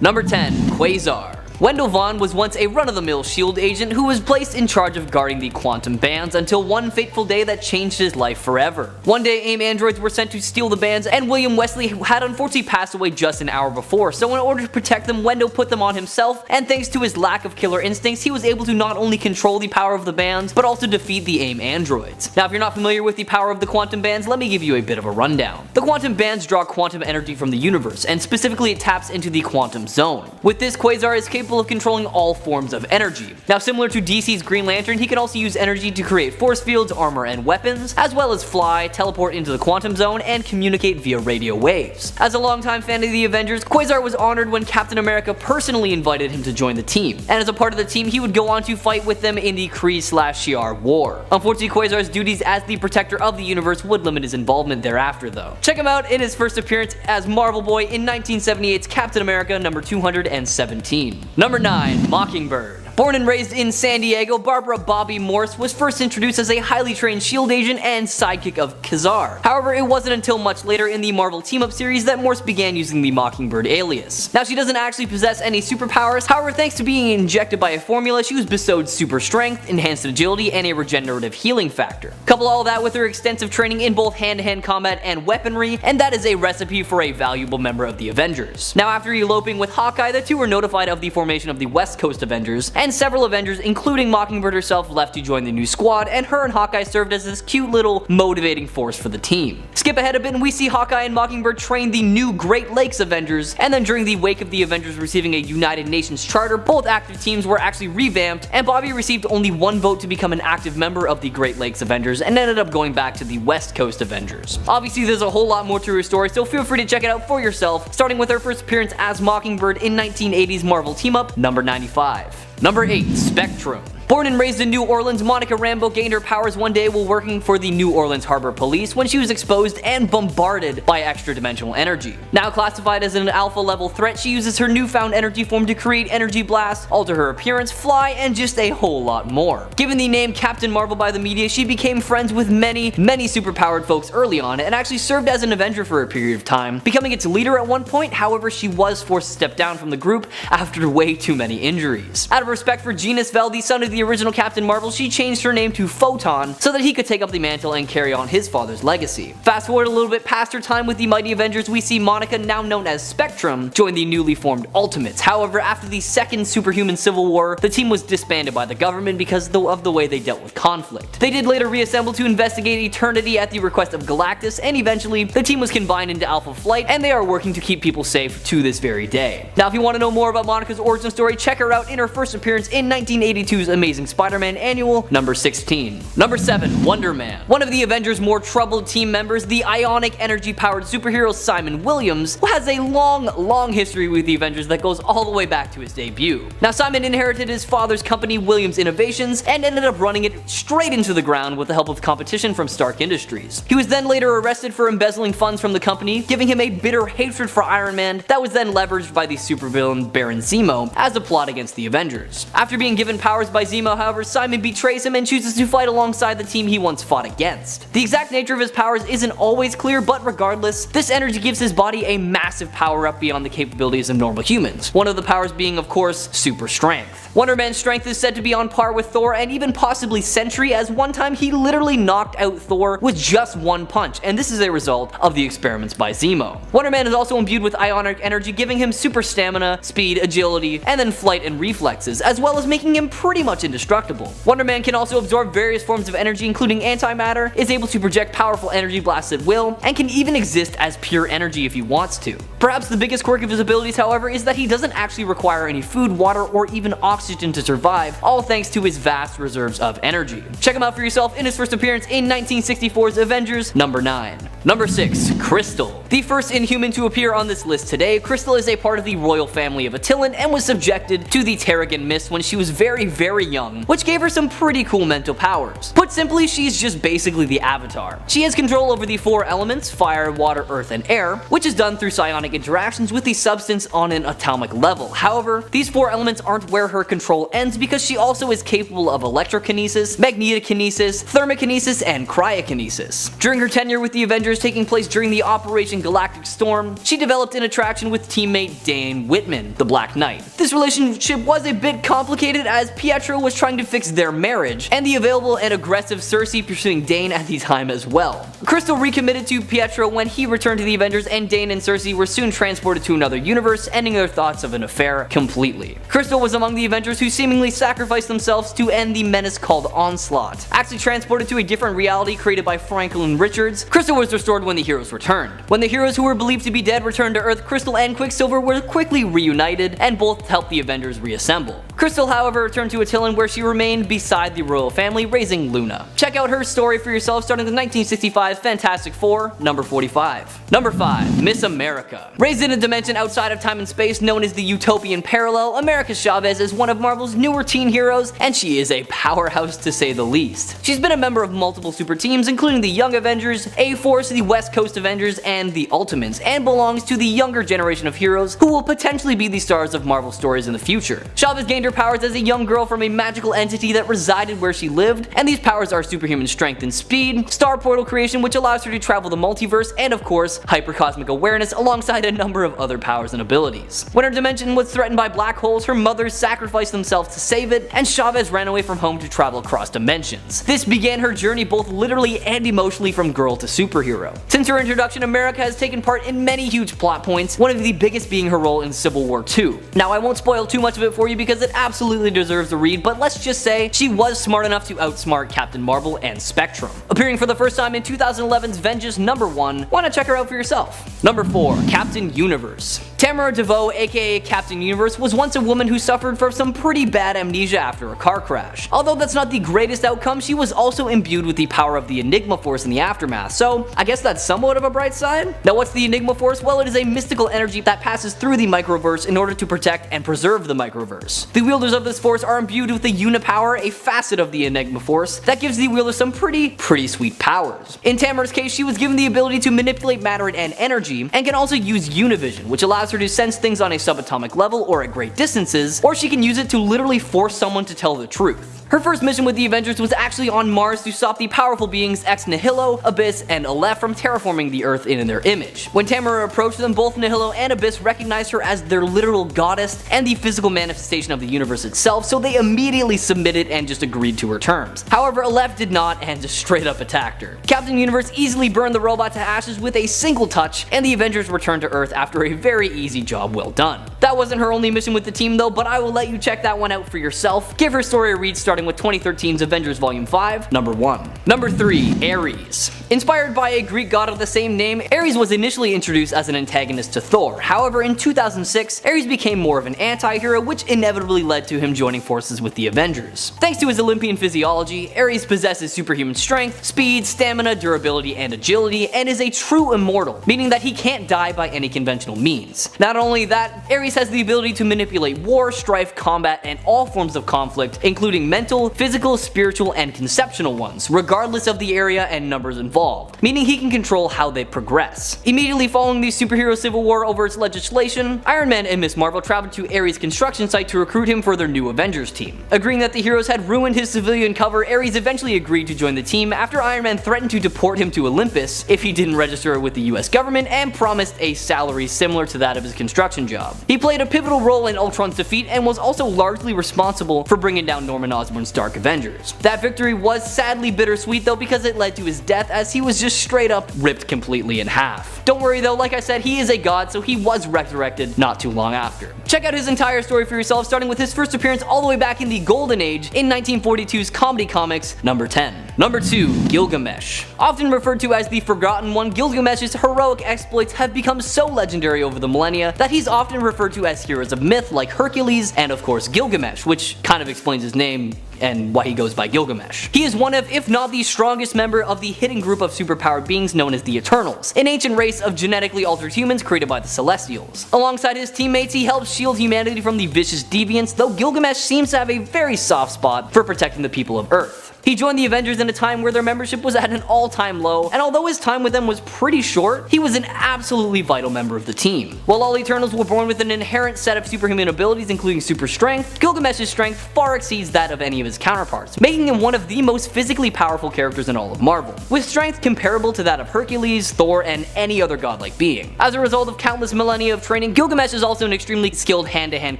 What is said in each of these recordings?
Number 10. Quasar. Wendell Vaughn was once a run-of-the-mill S.H.I.E.L.D. agent who was placed in charge of guarding the quantum bands until one fateful day that changed his life forever. One day, AIM androids were sent to steal the bands, and William Wesley had unfortunately passed away just an hour before, so in order to protect them, Wendell put them on himself, and thanks to his lack of killer instincts, he was able to not only control the power of the bands, but also defeat the AIM androids. Now, if you're not familiar with the power of the quantum bands, let me give you a bit of a rundown. The quantum bands draw quantum energy from the universe, and specifically it taps into the quantum zone. With this, Quasar is capable of controlling all forms of energy. Now, similar to DC's Green Lantern, he can also use energy to create force fields, armor, and weapons, as well as fly, teleport into the quantum zone, and communicate via radio waves. As a longtime fan of the Avengers, Quasar was honored when Captain America personally invited him to join the team, and as a part of the team, he would go on to fight with them in the Kree/Shi'ar war. Unfortunately, Quasar's duties as the protector of the universe would limit his involvement thereafter though. Check him out in his first appearance as Marvel Boy in 1978's Captain America number 217. Number 9. Mockingbird. Born and raised in San Diego, Barbara Bobby Morse was first introduced as a highly trained S.H.I.E.L.D. agent and sidekick of Quasar. However, it wasn't until much later in the Marvel Team-Up series that Morse began using the Mockingbird alias. Now, she doesn't actually possess any superpowers, however, thanks to being injected by a formula, she was bestowed super strength, enhanced agility, and a regenerative healing factor. Couple all that with her extensive training in both hand-to-hand combat and weaponry, and that is a recipe for a valuable member of the Avengers. Now, after eloping with Hawkeye, the two were notified of the formation of the West Coast Avengers, and several Avengers, including Mockingbird herself, left to join the new squad, and her and Hawkeye served as this cute little motivating force for the team. Skip ahead a bit and we see Hawkeye and Mockingbird train the new Great Lakes Avengers, and then during the wake of the Avengers receiving a United Nations charter, both active teams were actually revamped, and Bobby received only one vote to become an active member of the Great Lakes Avengers and ended up going back to the West Coast Avengers. Obviously, there's a whole lot more to her story, so feel free to check it out for yourself, starting with her first appearance as Mockingbird in 1980's Marvel Team-Up number 95. Number 8. Spectrum. Born and raised in New Orleans, Monica Rambeau gained her powers one day while working for the New Orleans Harbor Police when she was exposed and bombarded by extra-dimensional energy. Now classified as an alpha-level threat, she uses her newfound energy form to create energy blasts, alter her appearance, fly, and just a whole lot more. Given the name Captain Marvel by the media, she became friends with many superpowered folks early on and actually served as an Avenger for a period of time, becoming its leader at one point. However, she was forced to step down from the group after way too many injuries. Out of respect for Genus Vell, the son of the original Captain Marvel, she changed her name to Photon so that he could take up the mantle and carry on his father's legacy. Fast forward a little bit past her time with the Mighty Avengers, we see Monica, now known as Spectrum, join the newly formed Ultimates. However, after the second superhuman civil war, the team was disbanded by the government because of the way they dealt with conflict. They did later reassemble to investigate Eternity at the request of Galactus, and eventually the team was combined into Alpha Flight, and they are working to keep people safe to this very day. Now, if you want to know more about Monica's origin story, check her out in her first appearance in 1982's Amazing Spider-Man Annual number 16. Number 7. Wonder Man. One of the Avengers' more troubled team members, the ionic energy-powered superhero Simon Williams, who has a long history with the Avengers that goes all the way back to his debut. Now, Simon inherited his father's company, Williams Innovations, and ended up running it straight into the ground with the help of competition from Stark Industries. He was then later arrested for embezzling funds from the company, giving him a bitter hatred for Iron Man that was then leveraged by the supervillain Baron Zemo as a plot against the Avengers. After being given powers by Zemo, however, Simon betrays him and chooses to fight alongside the team he once fought against. The exact nature of his powers isn't always clear, but regardless, this energy gives his body a massive power up beyond the capabilities of normal humans. One of the powers being, of course, super strength. Wonder Man's strength is said to be on par with Thor and even possibly Sentry, as one time he literally knocked out Thor with just one punch, and this is a result of the experiments by Zemo. Wonder Man is also imbued with ionic energy, giving him super stamina, speed, agility, and then flight and reflexes, as well as making him pretty much indestructible. Wonder Man can also absorb various forms of energy, including antimatter, is able to project powerful energy blasts at will, and can even exist as pure energy if he wants to. Perhaps the biggest quirk of his abilities, however, is that he doesn't actually require any food, water, or even oxygen to survive, all thanks to his vast reserves of energy. Check him out for yourself in his first appearance in 1964's Avengers number 9. Number 6. Crystal. The first Inhuman to appear on this list today, Crystal is a part of the royal family of Attilan and was subjected to the Terrigen Mist when she was very young, which gave her some pretty cool mental powers. Put simply, she's just basically the Avatar. She has control over the 4 elements, fire, water, earth, and air, which is done through psionic interactions with the substance on an atomic level. However, these 4 elements aren't where her control ends, because she also is capable of electrokinesis, magnetokinesis, thermokinesis, and cryokinesis. During her tenure with the Avengers, Avengers taking place during the Operation Galactic Storm, she developed an attraction with teammate Dane Whitman, the Black Knight. This relationship was a bit complicated as Pietro was trying to fix their marriage, and the available and aggressive Cersei pursuing Dane at the time as well. Crystal recommitted to Pietro when he returned to the Avengers, and Dane and Cersei were soon transported to another universe, ending their thoughts of an affair completely. Crystal was among the Avengers who seemingly sacrificed themselves to end the menace called Onslaught. Actually transported to a different reality created by Franklin Richards, Crystal was restored when the heroes returned. When the heroes who were believed to be dead returned to Earth, Crystal and Quicksilver were quickly reunited, and both helped the Avengers reassemble. Crystal, however, returned to Attilan where she remained beside the royal family, raising Luna. Check out her story for yourself, starting with 1965's Fantastic Four, number 45. Number 5. Miss America. Raised in a dimension outside of time and space known as the Utopian Parallel, America Chavez is one of Marvel's newer teen heroes, and she is a powerhouse to say the least. She's been a member of multiple super teams, including the Young Avengers, A-Force, the West Coast Avengers, and the Ultimates, and belongs to the younger generation of heroes who will potentially be the stars of Marvel stories in the future. Chavez gained her powers as a young girl from a magical entity that resided where she lived, and these powers are superhuman strength and speed, star portal creation which allows her to travel the multiverse, and of course, hypercosmic awareness alongside a number of other powers and abilities. When her dimension was threatened by black holes, her mothers sacrificed themselves to save it, and Chavez ran away from home to travel across dimensions. This began her journey both literally and emotionally from girl to superhero. Since her introduction, America has taken part in many huge plot points, one of the biggest being her role in Civil War II. Now, I won't spoil too much of it for you because it absolutely deserves a read, but let's just say she was smart enough to outsmart Captain Marvel and Spectrum. Appearing for the first time in 2011's Avengers number 1, wanna check her out for yourself. Number 4. Captain Universe. Tamara DeVoe, aka Captain Universe, was once a woman who suffered from some pretty bad amnesia after a car crash. Although that's not the greatest outcome, she was also imbued with the power of the Enigma Force in the aftermath, so I guess that's somewhat of a bright side. Now, what's the Enigma Force? Well, it is a mystical energy that passes through the microverse in order to protect and preserve the microverse. The wielders of this force are imbued with the Unipower, a facet of the Enigma Force that gives the wielder some pretty sweet powers. In Tamara's case, she was given the ability to manipulate matter and energy, and can also use Univision, which allows her to sense things on a subatomic level or at great distances, or she can use it to literally force someone to tell the truth. Her first mission with the Avengers was actually on Mars to stop the powerful beings Ex Nihilo, Abyss, and Aleph from terraforming the Earth in their image. When Tamara approached them, both Nihilo and Abyss recognized her as their literal goddess and the physical manifestation of the universe itself, so they immediately submitted and just agreed to her terms. However, Aleph did not and just straight up attacked her. Captain Universe easily burned the robot to ashes with a single touch, and the Avengers returned to Earth after a very easy job well done. That wasn't her only mission with the team though, but I will let you check that one out for yourself. Give her story a read starting with 2013's Avengers Volume 5, number 1. Number 3. Ares. Inspired by a Greek god of the same name, Ares was initially introduced as an antagonist to Thor. However, in 2006, Ares became more of an anti-hero, which inevitably led to him joining forces with the Avengers. Thanks to his Olympian physiology, Ares possesses superhuman strength, speed, stamina, durability, and agility, and is a true immortal, meaning that he can't die by any conventional means. Not only that, Ares has the ability to manipulate war, strife, combat, and all forms of conflict, including mental, physical, spiritual, and conceptual ones, regardless of the area and numbers involved, meaning he can control how they progress. Immediately following the superhero civil war over its legislation, Iron Man and Ms. Marvel traveled to Ares' construction site to recruit him for their new Avengers team. Agreeing that the heroes had ruined his civilian cover, Ares eventually agreed to join the team after Iron Man threatened to deport him to Olympus if he didn't register with the US government and promised a salary similar to that of his construction job. He played a pivotal role in Ultron's defeat and was also largely responsible for bringing down Norman Osborn's Dark Avengers. That victory was sadly bittersweet though because it led to his death as he was just straight up ripped completely in half. Don't worry though, like I said, he is a god, so he was resurrected not too long after. Check out his entire story for yourself, starting with his first appearance all the way back in the Golden Age in 1942's Comedy Comics number 10. Number 2. Gilgamesh. Often referred to as the Forgotten One, Gilgamesh's heroic exploits have become so legendary over the millennia that he's often referred to as heroes of myth like Hercules and of course Gilgamesh, which kind of explains his name and why he goes by Gilgamesh. He is one of, if not the strongest member of the hidden group of superpowered beings known as the Eternals, an ancient race of genetically altered humans created by the Celestials. Alongside his teammates, he helps shield humanity from the vicious deviants, though Gilgamesh seems to have a very soft spot for protecting the people of Earth. He joined the Avengers in a time where their membership was at an all-time low, and although his time with them was pretty short, he was an absolutely vital member of the team. While all Eternals were born with an inherent set of superhuman abilities including super strength, Gilgamesh's strength far exceeds that of any of his counterparts, making him one of the most physically powerful characters in all of Marvel, with strength comparable to that of Hercules, Thor, and any other godlike being. As a result of countless millennia of training, Gilgamesh is also an extremely skilled hand-to-hand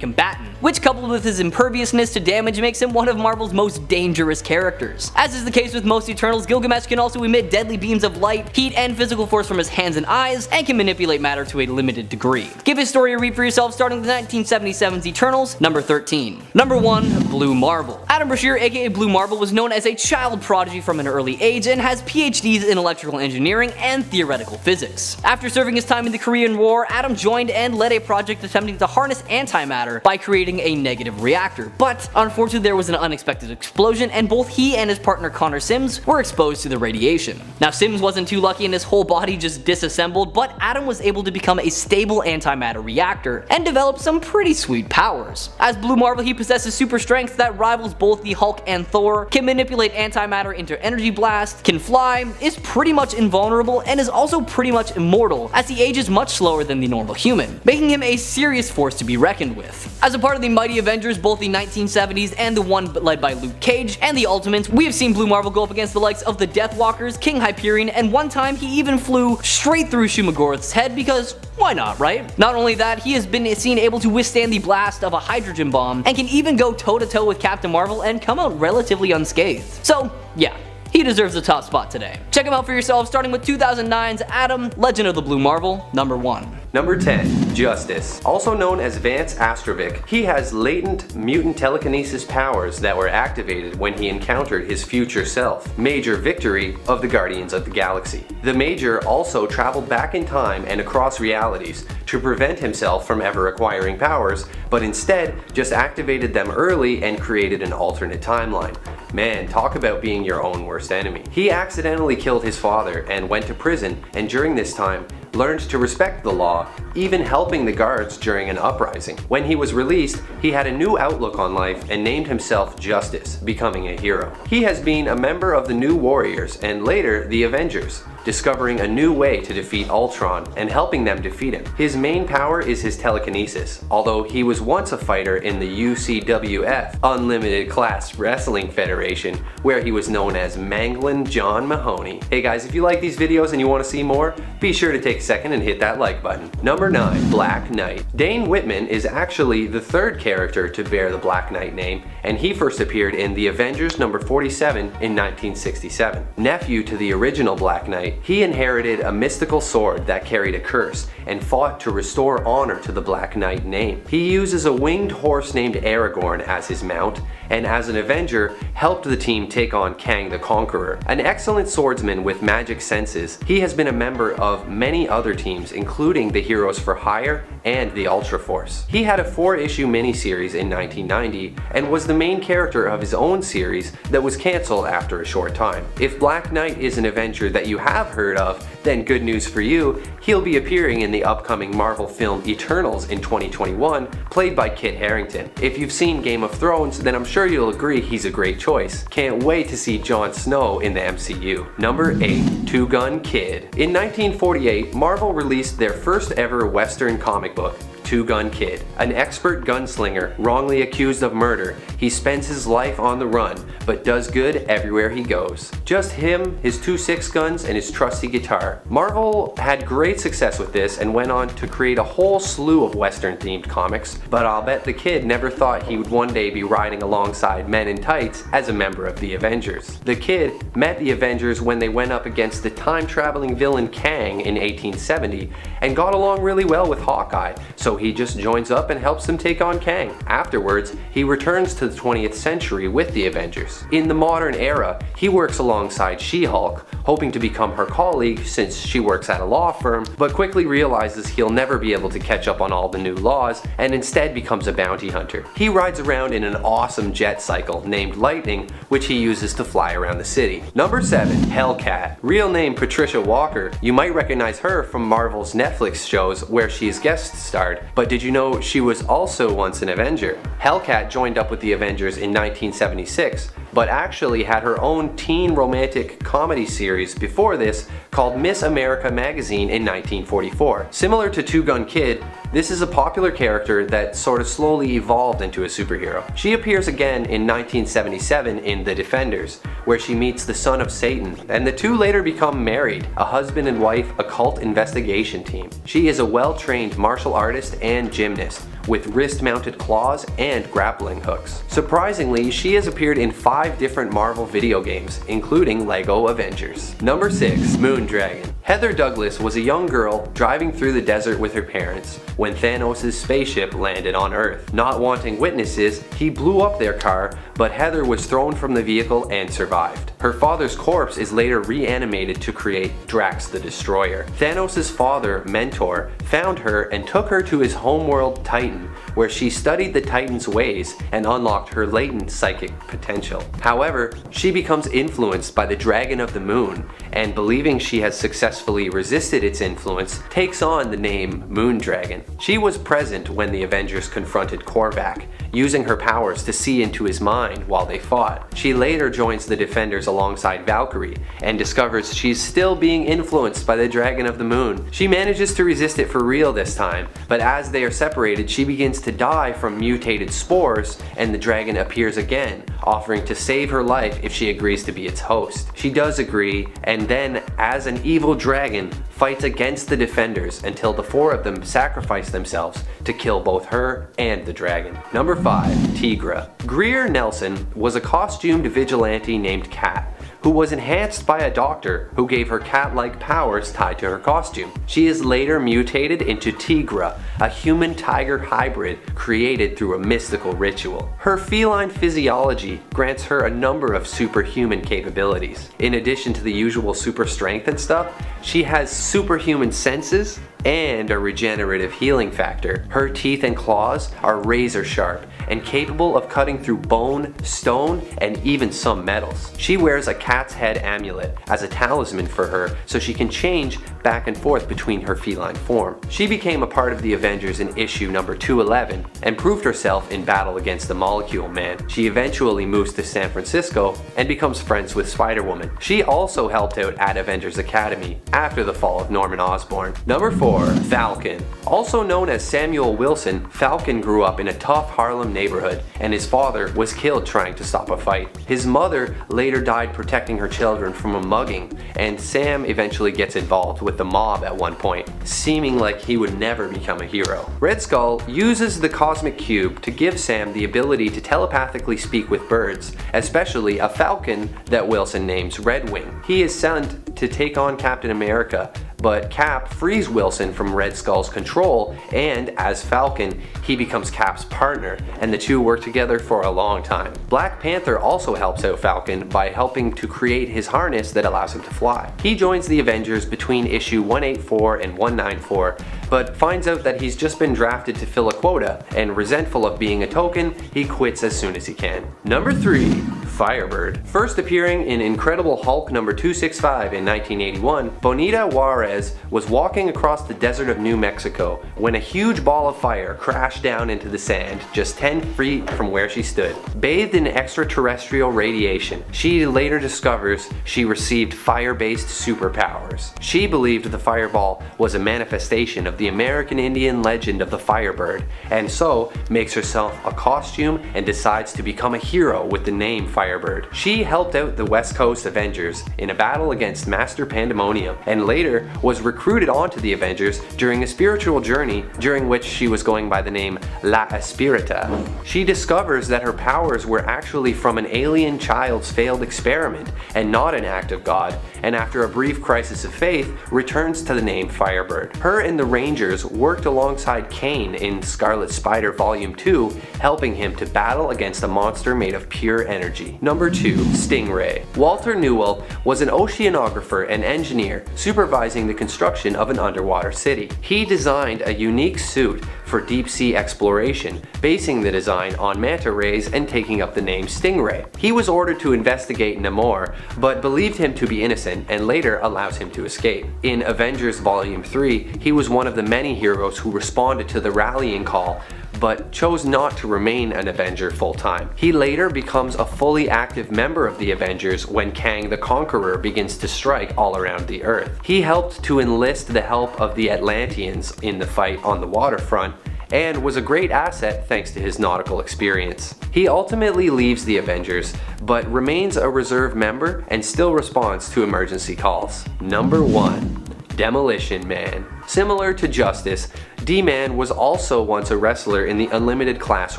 combatant, which coupled with his imperviousness to damage makes him one of Marvel's most dangerous characters. As is the case with most Eternals, Gilgamesh can also emit deadly beams of light, heat, and physical force from his hands and eyes, and can manipulate matter to a limited degree. Give his story a read for yourself, starting with 1977's Eternals, number 13. Number 1. Blue Marvel. Adam Brashear, aka Blue Marvel, was known as a child prodigy from an early age and has PhDs in electrical engineering and theoretical physics. After serving his time in the Korean War, Adam joined and led a project attempting to harness antimatter by creating a negative reactor, but unfortunately there was an unexpected explosion and both he and his partner Connor Sims were exposed to the radiation. Now Sims wasn't too lucky and his whole body just disassembled, but Adam was able to become a stable antimatter reactor and develop some pretty sweet powers. As Blue Marvel, he possesses super strength that rivals both the Hulk and Thor, can manipulate antimatter into energy blast, can fly, is pretty much invulnerable, and is also pretty much immortal as he ages much slower than the normal human, making him a serious force to be reckoned with. As a part of the mighty Avengers, both the 1970s and the one led by Luke Cage and the Ultimates, we have seen Blue Marvel go up against the likes of the Deathwalkers, King Hyperion, and one time he even flew straight through Shumagorath's head because why not, right? Not only that, he has been seen able to withstand the blast of a hydrogen bomb and can even go toe-to-toe with Captain Marvel and come out relatively unscathed. So yeah, he deserves the top spot today. Check him out for yourself, starting with 2009's Adam, Legend of the Blue Marvel, number 1. Number 10. Justice. Also known as Vance Astrovic, he has latent mutant telekinesis powers that were activated when he encountered his future self, Major Victory of the Guardians of the Galaxy. The Major also traveled back in time and across realities to prevent himself from ever acquiring powers, but instead just activated them early and created an alternate timeline. Man, talk about being your own worst enemy. He accidentally killed his father and went to prison, and during this time learned to respect the law, even helping the guards during an uprising. When he was released, he had a new outlook on life and named himself Justice, becoming a hero. He has been a member of the New Warriors and later the Avengers, discovering a new way to defeat Ultron and helping them defeat him. His main power is his telekinesis, although he was once a fighter in the UCWF, Unlimited Class Wrestling Federation, where he was known as Manglin' John Mahoney. Hey guys, if you like these videos and you want to see more, be sure to take a second and hit that like button. Number 9. Black Knight. Dane Whitman is actually the third character to bear the Black Knight name, and he first appeared in The Avengers number 47 in 1967. Nephew to the original Black Knight, he inherited a mystical sword that carried a curse and fought to restore honor to the Black Knight name. He uses a winged horse named Aragorn as his mount, and as an Avenger, helped the team take on Kang the Conqueror. An excellent swordsman with magic senses, he has been a member of many other teams, including the Heroes for Hire and the Ultra Force. He had a 4-issue miniseries in 1990 and was the main character of his own series that was cancelled after a short time. If Black Knight is an Avenger that you have heard of, then good news for you, he'll be appearing in the upcoming Marvel film Eternals in 2021, played by Kit Harington. If you've seen Game of Thrones, then I'm sure you'll agree he's a great choice. Can't wait to see Jon Snow in the MCU. Number 8. Two Gun Kid. In 1948, Marvel released their first ever Western comic book, Two Gun Kid. An expert gunslinger wrongly accused of murder, he spends his life on the run, but does good everywhere he goes. Just him, his 2.6 guns, and his trusty guitar. Marvel had great success with this and went on to create a whole slew of Western themed comics, but I'll bet the kid never thought he would one day be riding alongside men in tights as a member of the Avengers. The kid met the Avengers when they went up against the time-traveling villain Kang in 1870 and got along really well with Hawkeye, so he just joins up and helps them take on Kang. Afterwards, he returns to the 20th century with the Avengers. In the modern era, he works alongside She-Hulk, hoping to become her colleague since she works at a law firm, but quickly realizes he'll never be able to catch up on all the new laws and instead becomes a bounty hunter. He rides around in an awesome jet cycle named Lightning, which he uses to fly around the city. Number 7. Hellcat. Real name Patricia Walker. You might recognize her from Marvel's Netflix shows where she's guest starred, but did you know she was also once an Avenger? Hellcat joined up with the Avengers in 1976, but actually had her own teen romantic comedy series before this called Miss America Magazine in 1944. Similar to Two Gun Kid, this is a popular character that sort of slowly evolved into a superhero. She appears again in 1977 in The Defenders, where she meets the son of Satan, and the two later become married, a husband and wife occult investigation team. She is a well-trained martial artist and gymnast, with wrist-mounted claws and grappling hooks. Surprisingly, she has appeared in 5 different Marvel video games, including LEGO Avengers. Number 6. Moondragon. Heather Douglas was a young girl driving through the desert with her parents when Thanos' spaceship landed on Earth. Not wanting witnesses, he blew up their car, but Heather was thrown from the vehicle and survived. Her father's corpse is later reanimated to create Drax the Destroyer. Thanos' father, Mentor, found her and took her to his homeworld Titan, where she studied the Titan's ways and unlocked her latent psychic potential. However, she becomes influenced by the Dragon of the Moon, and believing she has successfully resisted its influence, takes on the name Moondragon. She was present when the Avengers confronted Korvac, using her powers to see into his mind while they fought. She later joins the Defenders alongside Valkyrie, and discovers she's still being influenced by the Dragon of the Moon. She manages to resist it for real this time, but as they are separated, she begins to die from mutated spores, and the dragon appears again, offering to save her life if she agrees to be its host. She does agree, and then, as an evil dragon, fights against the Defenders until the 4 of them sacrifice themselves to kill both her and the dragon. Number 5. Tigra. Greer Nelson was a costumed vigilante named Cat, who was enhanced by a doctor who gave her cat-like powers tied to her costume. She is later mutated into Tigra, a human-tiger hybrid created through a mystical ritual. Her feline physiology grants her a number of superhuman capabilities. In addition to the usual super strength and stuff, she has superhuman senses and a regenerative healing factor. Her teeth and claws are razor sharp and capable of cutting through bone, stone, and even some metals. She wears a cat's head amulet as a talisman for her so she can change back and forth between her feline form. She became a part of the Avengers in issue number 211 and proved herself in battle against the Molecule Man. She eventually moves to San Francisco and becomes friends with Spider-Woman. She also helped out at Avengers Academy after the fall of Norman Osborn. Number 4. Falcon. Also known as Samuel Wilson, Falcon grew up in a tough Harlem neighborhood, and his father was killed trying to stop a fight. His mother later died protecting her children from a mugging, and Sam eventually gets involved with the mob at one point, seeming like he would never become a hero. Red Skull uses the Cosmic Cube to give Sam the ability to telepathically speak with birds, especially a falcon that Wilson names Red Wing. He is sent to take on Captain America, but Cap frees Wilson from Red Skull's control, and as Falcon, he becomes Cap's partner, and the two work together for a long time. Black Panther also helps out Falcon by helping to create his harness that allows him to fly. He joins the Avengers between issue 184 and 194, but finds out that he's just been drafted to fill a quota, and resentful of being a token, he quits as soon as he can. Number 3. Firebird. First appearing in Incredible Hulk number 265 in 1981, Bonita Juarez was walking across the desert of New Mexico when a huge ball of fire crashed down into the sand just 10 feet from where she stood. Bathed in extraterrestrial radiation, she later discovers she received fire-based superpowers. She believed the fireball was a manifestation of the American Indian legend of the Firebird, and so makes herself a costume and decides to become a hero with the name Firebird. She helped out the West Coast Avengers in a battle against Master Pandemonium, and later was recruited onto the Avengers during a spiritual journey during which she was going by the name La Espirita. She discovers that her powers were actually from an alien child's failed experiment and not an act of God, and after a brief crisis of faith, returns to the name Firebird. Her and the Rangers worked alongside Kane in Scarlet Spider Volume 2, helping him to battle against a monster made of pure energy. Number 2. Stingray. Walter Newell was an oceanographer and engineer supervising the construction of an underwater city. He designed a unique suit for deep sea exploration, basing the design on manta rays and taking up the name Stingray. He was ordered to investigate Namor, but believed him to be innocent and later allows him to escape. In Avengers Volume 3, he was one of the many heroes who responded to the rallying call but chose not to remain an Avenger full-time. He later becomes a fully active member of the Avengers when Kang the Conqueror begins to strike all around the Earth. He helped to enlist the help of the Atlanteans in the fight on the waterfront, and was a great asset thanks to his nautical experience. He ultimately leaves the Avengers, but remains a reserve member and still responds to emergency calls. Number 1. Demolition Man. Similar to Justice, D-Man was also once a wrestler in the Unlimited Class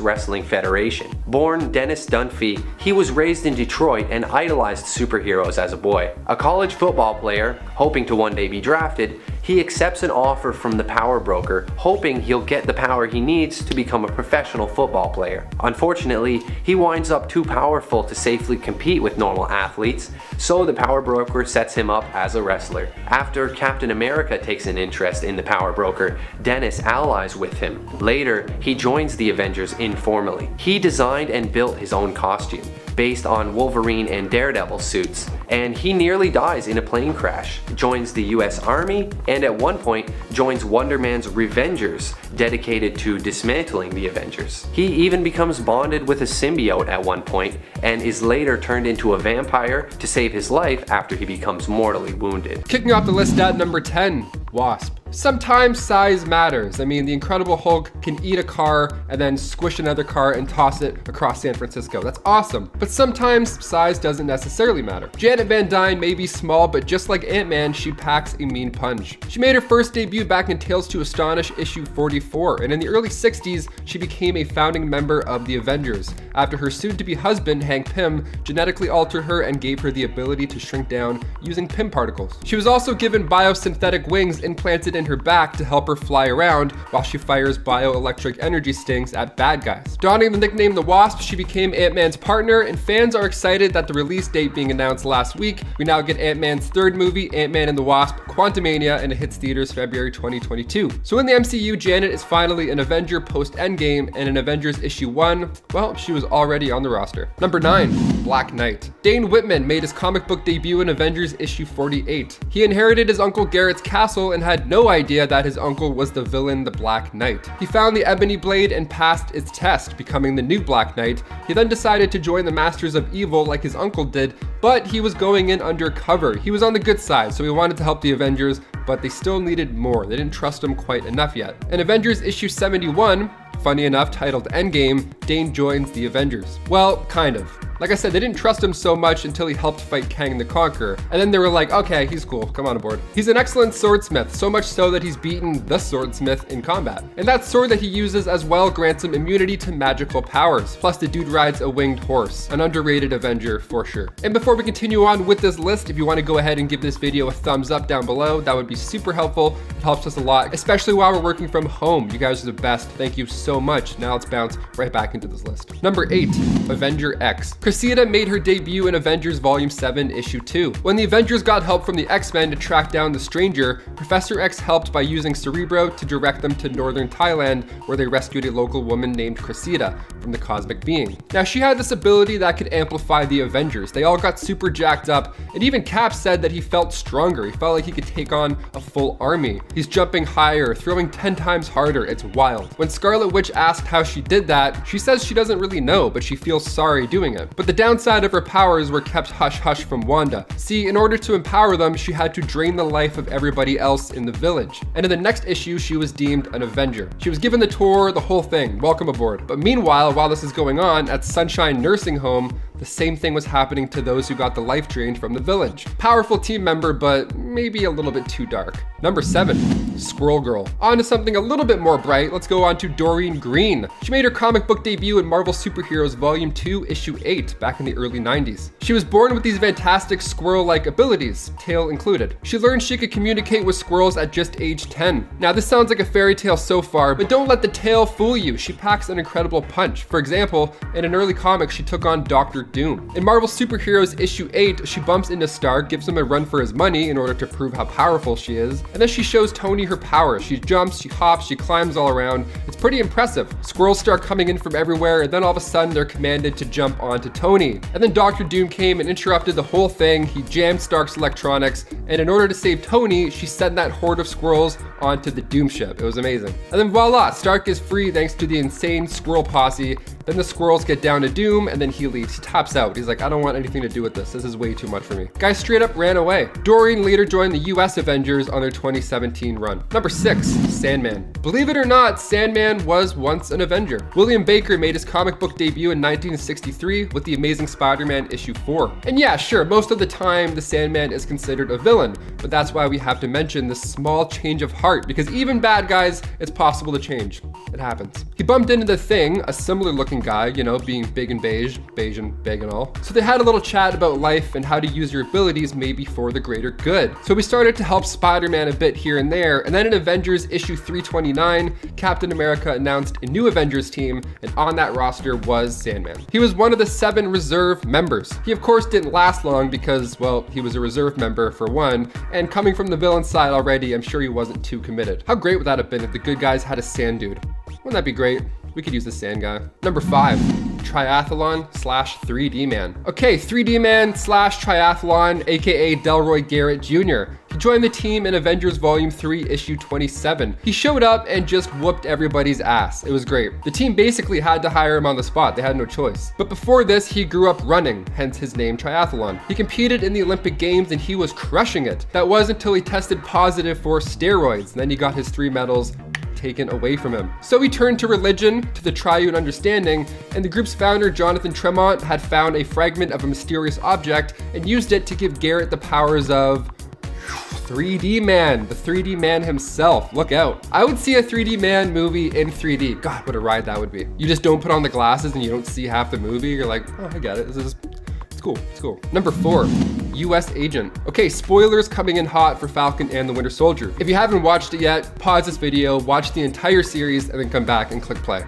Wrestling Federation. Born Dennis Dunphy, he was raised in Detroit and idolized superheroes as a boy. A college football player, hoping to one day be drafted, he accepts an offer from the power broker, hoping he'll get the power he needs to become a professional football player. Unfortunately, he winds up too powerful to safely compete with normal athletes, so the power broker sets him up as a wrestler. After Captain America takes an interest in the power broker, Dennis allies with him. Later, he joins the Avengers informally. He designed and built his own costume, based on Wolverine and Daredevil suits, and he nearly dies in a plane crash, joins the US Army, and at one point joins Wonder Man's Revengers, dedicated to dismantling the Avengers. He even becomes bonded with a symbiote at one point, and is later turned into a vampire to save his life after he becomes mortally wounded. Kicking off the list at number 10, Wasp. Sometimes size matters. I mean, the Incredible Hulk can eat a car and then squish another car and toss it across San Francisco. That's awesome. But sometimes size doesn't necessarily matter. Janet Van Dyne may be small, but just like Ant-Man, she packs a mean punch. She made her first debut back in Tales to Astonish issue 44, and in the early 60s, she became a founding member of the Avengers, after her soon-to-be husband, Hank Pym, genetically altered her and gave her the ability to shrink down using Pym particles. She was also given biosynthetic wings implanted in her back to help her fly around while she fires bioelectric energy stings at bad guys. Donning the nickname the Wasp, she became Ant-Man's partner, and fans are excited that the release date being announced last week, we now get Ant-Man's third movie, Ant-Man and the Wasp: Quantumania, and it hits theaters February 2022. So in the MCU, Janet is finally an Avenger post-Endgame, and in Avengers issue 1, well, she was already on the roster. Number 9, Black Knight. Dane Whitman made his comic book debut in Avengers issue 48. He inherited his uncle Garrett's castle and had no idea that his uncle was the villain, the Black Knight. He found the Ebony Blade and passed its test, becoming the new Black Knight. He then decided to join the Masters of Evil like his uncle did, but he was going in undercover. He was on the good side, so he wanted to help the Avengers, but they still needed more. They didn't trust him quite enough yet. In Avengers issue 71, funny enough, titled Endgame, Dane joins the Avengers. Well, kind of. Like I said, they didn't trust him so much until he helped fight Kang the Conqueror, and then they were like, okay, he's cool, come on aboard. He's an excellent swordsmith, so much so that he's beaten the swordsmith in combat. And that sword that he uses as well grants him immunity to magical powers. Plus the dude rides a winged horse, an underrated Avenger for sure. And before we continue on with this list, if you want to go ahead and give this video a thumbs up down below, that would be super helpful. It helps us a lot, especially while we're working from home. You guys are the best. Thank you so much. Now let's bounce right back into this list. Number 8, Avenger X. Cressida made her debut in Avengers Volume 7, Issue 2. When the Avengers got help from the X-Men to track down the Stranger, Professor X helped by using Cerebro to direct them to northern Thailand, where they rescued a local woman named Cressida from the cosmic being. Now, she had this ability that could amplify the Avengers. They all got super jacked up, and even Cap said that he felt stronger. He felt like he could take on a full army. He's jumping higher, throwing 10 times harder. It's wild. When Scarlet Witch asked how she did that, she says she doesn't really know, but she feels sorry doing it. But the downside of her powers were kept hush-hush from Wanda. See, in order to empower them, she had to drain the life of everybody else in the village. And in the next issue, she was deemed an Avenger. She was given the tour, the whole thing. Welcome aboard. But meanwhile, while this is going on, at Sunshine Nursing Home, the same thing was happening to those who got the life drained from the village. Powerful team member, but maybe a little bit too dark. Number 7, Squirrel Girl. On to something a little bit more bright, let's go on to Doreen Green. She made her comic book debut in Marvel Superheroes Volume 2, Issue 8, back in the early 90s. She was born with these fantastic squirrel-like abilities, tail included. She learned she could communicate with squirrels at just age 10. Now, this sounds like a fairy tale so far, but don't let the tail fool you. She packs an incredible punch. For example, in an early comic, she took on Dr. Doom. In Marvel Superheroes issue 8, she bumps into Stark, gives him a run for his money in order to prove how powerful she is, and then she shows Tony her power. She jumps, she hops, she climbs all around. It's pretty impressive. Squirrels start coming in from everywhere, and then all of a sudden they're commanded to jump onto Tony. And then Dr. Doom came and interrupted the whole thing. He jammed Stark's electronics, and in order to save Tony, she sent that horde of squirrels onto the Doom ship. It was amazing. And then voila, Stark is free thanks to the insane squirrel posse. Then the squirrels get down to Doom, and then he leaves. He taps out. He's like, I don't want anything to do with this. This is way too much for me. Guy straight up ran away. Dorian later joined the US Avengers on their 2017 run. Number 6, Sandman. Believe it or not, Sandman was once an Avenger. William Baker made his comic book debut in 1963 with The Amazing Spider-Man issue 4. And yeah, sure, most of the time the Sandman is considered a villain, but that's why we have to mention this small change of heart, because even bad guys, it's possible to change. It happens. He bumped into the Thing, a similar looking guy, you know, being big and beige and big and all. So they had a little chat about life and how to use your abilities maybe for the greater good. So we started to help Spider-Man a bit here and there, and then in Avengers issue 329, Captain America announced a new Avengers team, and on that roster was Sandman. He was one of the 7 reserve members. He of course didn't last long because, well, he was a reserve member for one, and coming from the villain side already, I'm sure he wasn't too committed. How great would that have been if the good guys had a sand dude? Wouldn't that be great? We could use the sand guy. Number 5, triathlon / 3D man. Okay, 3D man / triathlon, aka Delroy Garrett Jr. He joined the team in Avengers Volume 3, issue 27. He showed up and just whooped everybody's ass. It was great. The team basically had to hire him on the spot. They had no choice. But before this, he grew up running, hence his name Triathlon. He competed in the Olympic Games and he was crushing it. That was until he tested positive for steroids. Then he got his 3 medals taken away from him. So he turned to religion, to the triune understanding, and the group's founder, Jonathan Tremont, had found a fragment of a mysterious object and used it to give Garrett the powers of 3D man, the 3D man himself. Look out. I would see a 3D man movie in 3D. God, what a ride that would be. You just don't put on the glasses and you don't see half the movie. You're like, oh, I get it. It's cool. Number 4, US agent. Okay, spoilers coming in hot for Falcon and the Winter Soldier. If you haven't watched it yet, pause this video, watch the entire series, and then come back and click play.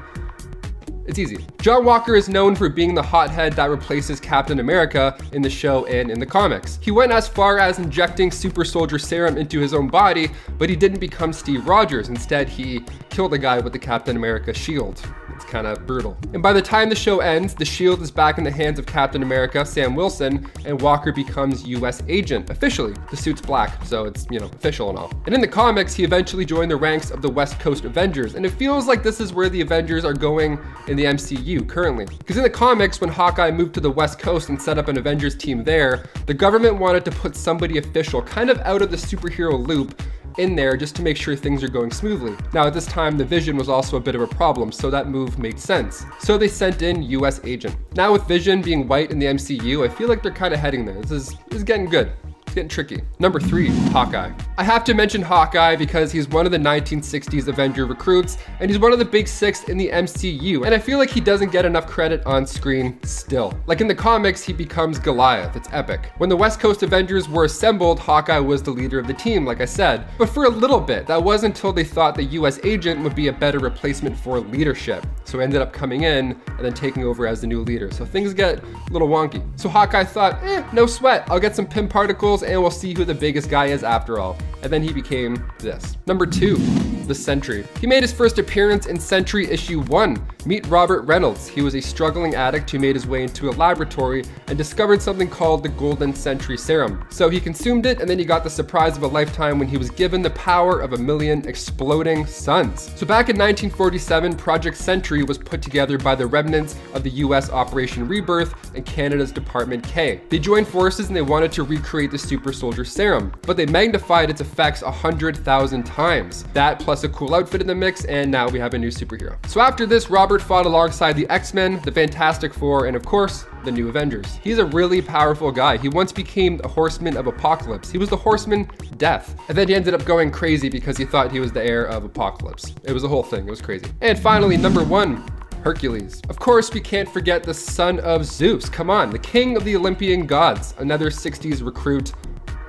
It's easy. John Walker is known for being the hothead that replaces Captain America in the show and in the comics. He went as far as injecting super soldier serum into his own body, but he didn't become Steve Rogers. Instead, he killed a guy with the Captain America shield. It's kind of brutal. And by the time the show ends, the shield is back in the hands of Captain America, Sam Wilson, and Walker becomes US agent officially. The suit's black, so it's, you know, official and all. And in the comics, he eventually joined the ranks of the West Coast Avengers, and it feels like this is where the Avengers are going in the MCU currently. Because in the comics, when Hawkeye moved to the West Coast and set up an Avengers team there, the government wanted to put somebody official, kind of out of the superhero loop, in there just to make sure things are going smoothly. Now at this time, the Vision was also a bit of a problem, so that move made sense. So they sent in US agent. Now with Vision being white in the MCU, I feel like they're kind of heading there. This is getting good. It's getting tricky. Number 3, Hawkeye. I have to mention Hawkeye because he's one of the 1960s Avenger recruits, and he's one of the big 6 in the MCU, and I feel like he doesn't get enough credit on screen still. Like in the comics, he becomes Goliath. It's epic. When the West Coast Avengers were assembled, Hawkeye was the leader of the team, like I said. But for a little bit, that was until they thought the US agent would be a better replacement for leadership. So he ended up coming in and then taking over as the new leader. So things get a little wonky. So Hawkeye thought, no sweat. I'll get some Pym particles and we'll see who the biggest guy is after all. And then he became this. Number 2, the Sentry. He made his first appearance in Sentry issue 1. Meet Robert Reynolds. He was a struggling addict who made his way into a laboratory and discovered something called the Golden Sentry Serum. So he consumed it, and then he got the surprise of a lifetime when he was given the power of 1,000,000 exploding suns. So back in 1947, Project Sentry was put together by the remnants of the US Operation Rebirth and Canada's Department K. They joined forces and they wanted to recreate the super soldier serum, but they magnified its effects 100,000 times. That plus a cool outfit in the mix, and now we have a new superhero. So after this, Robert fought alongside the X-Men, the Fantastic Four, and of course, the New Avengers. He's a really powerful guy. He once became the Horseman of Apocalypse. He was the Horseman Death. And then he ended up going crazy because he thought he was the heir of Apocalypse. It was a whole thing. It was crazy. And finally, number 1, Hercules. Of course, we can't forget the son of Zeus. Come on, the king of the Olympian gods. Another 60s recruit.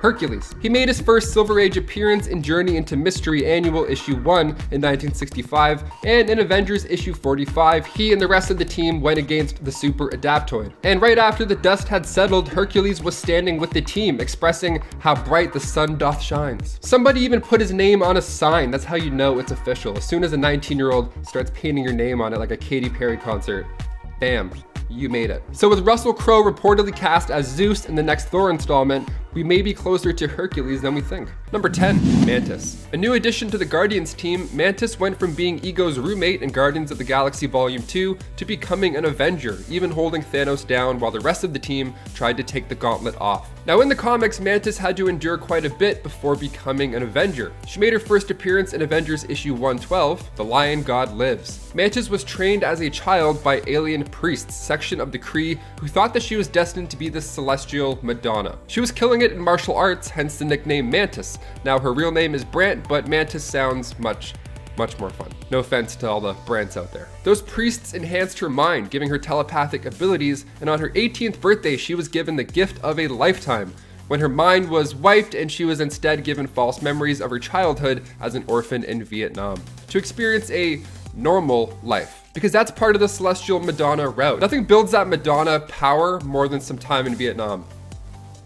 Hercules. He made his first Silver Age appearance in Journey into Mystery Annual Issue 1 in 1965, and in Avengers Issue 45, he and the rest of the team went against the Super Adaptoid. And right after the dust had settled, Hercules was standing with the team, expressing how bright the sun doth shines. Somebody even put his name on a sign. That's how you know it's official. As soon as a 19-year-old starts painting your name on it like a Katy Perry concert, bam, you made it. So with Russell Crowe reportedly cast as Zeus in the next Thor installment, we may be closer to Hercules than we think. Number 10, Mantis. A new addition to the Guardians team, Mantis went from being Ego's roommate in Guardians of the Galaxy Volume 2 to becoming an Avenger, even holding Thanos down while the rest of the team tried to take the gauntlet off. Now in the comics, Mantis had to endure quite a bit before becoming an Avenger. She made her first appearance in Avengers issue 112, The Lion God Lives. Mantis was trained as a child by alien priests, section of the Kree, who thought that she was destined to be the celestial Madonna. She was killing it in martial arts, hence the nickname Mantis. Now her real name is Brant, but Mantis sounds much more fun. No offense to all the Brants out there. Those priests enhanced her mind, giving her telepathic abilities, and on her 18th birthday, she was given the gift of a lifetime, when her mind was wiped and she was instead given false memories of her childhood as an orphan in Vietnam, to experience a normal life. Because that's part of the celestial Madonna route. Nothing builds that Madonna power more than some time in Vietnam,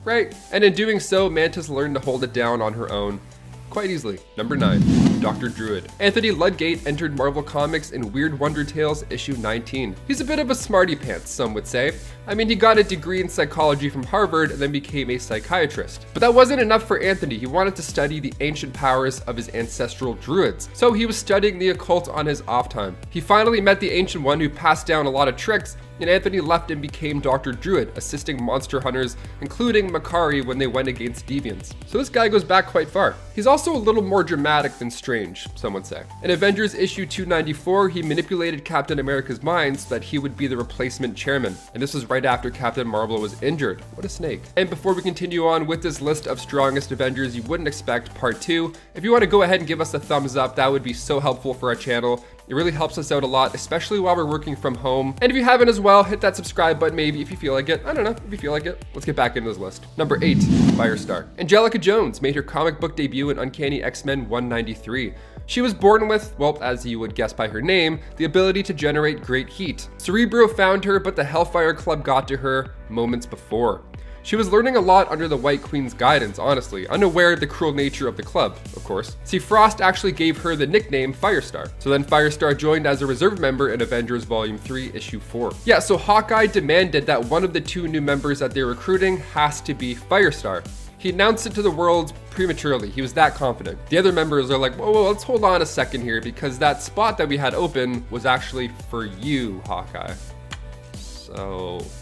right? And in doing so, Mantis learned to hold it down on her own quite easily. Number 9, Dr. Druid. Anthony Ludgate entered Marvel Comics in Weird Wonder Tales issue 19. He's a bit of a smarty pants, some would say. I mean, he got a degree in psychology from Harvard and then became a psychiatrist. But that wasn't enough for Anthony. He wanted to study the ancient powers of his ancestral druids. So he was studying the occult on his off time. He finally met the Ancient One who passed down a lot of tricks, and Anthony left and became Dr. Druid, assisting monster hunters, including Makari when they went against deviants. So this guy goes back quite far. He's also a little more dramatic than strange, some would say. In Avengers issue 294, he manipulated Captain America's mind so that he would be the replacement chairman. And this was right after Captain Marvel was injured. What a snake. And before we continue on with this list of strongest Avengers you wouldn't expect, part 2, if you want to go ahead and give us a thumbs up, that would be so helpful for our channel. It really helps us out a lot, especially while we're working from home. And if you haven't as well, hit that subscribe button maybe if you feel like it. I don't know, if you feel like it. Let's get back into this list. Number 8, Firestar. Angelica Jones made her comic book debut in Uncanny X-Men 193. She was born with, well, as you would guess by her name, the ability to generate great heat. Cerebro found her, but the Hellfire Club got to her moments before. She was learning a lot under the White Queen's guidance, honestly, unaware of the cruel nature of the club, of course. See, Frost actually gave her the nickname Firestar. So then Firestar joined as a reserve member in Avengers Volume 3, Issue 4. Yeah, so Hawkeye demanded that one of the 2 new members that they're recruiting has to be Firestar. He announced it to the world prematurely. He was that confident. The other members are like, whoa, let's hold on a second here, because that spot that we had open was actually for you, Hawkeye.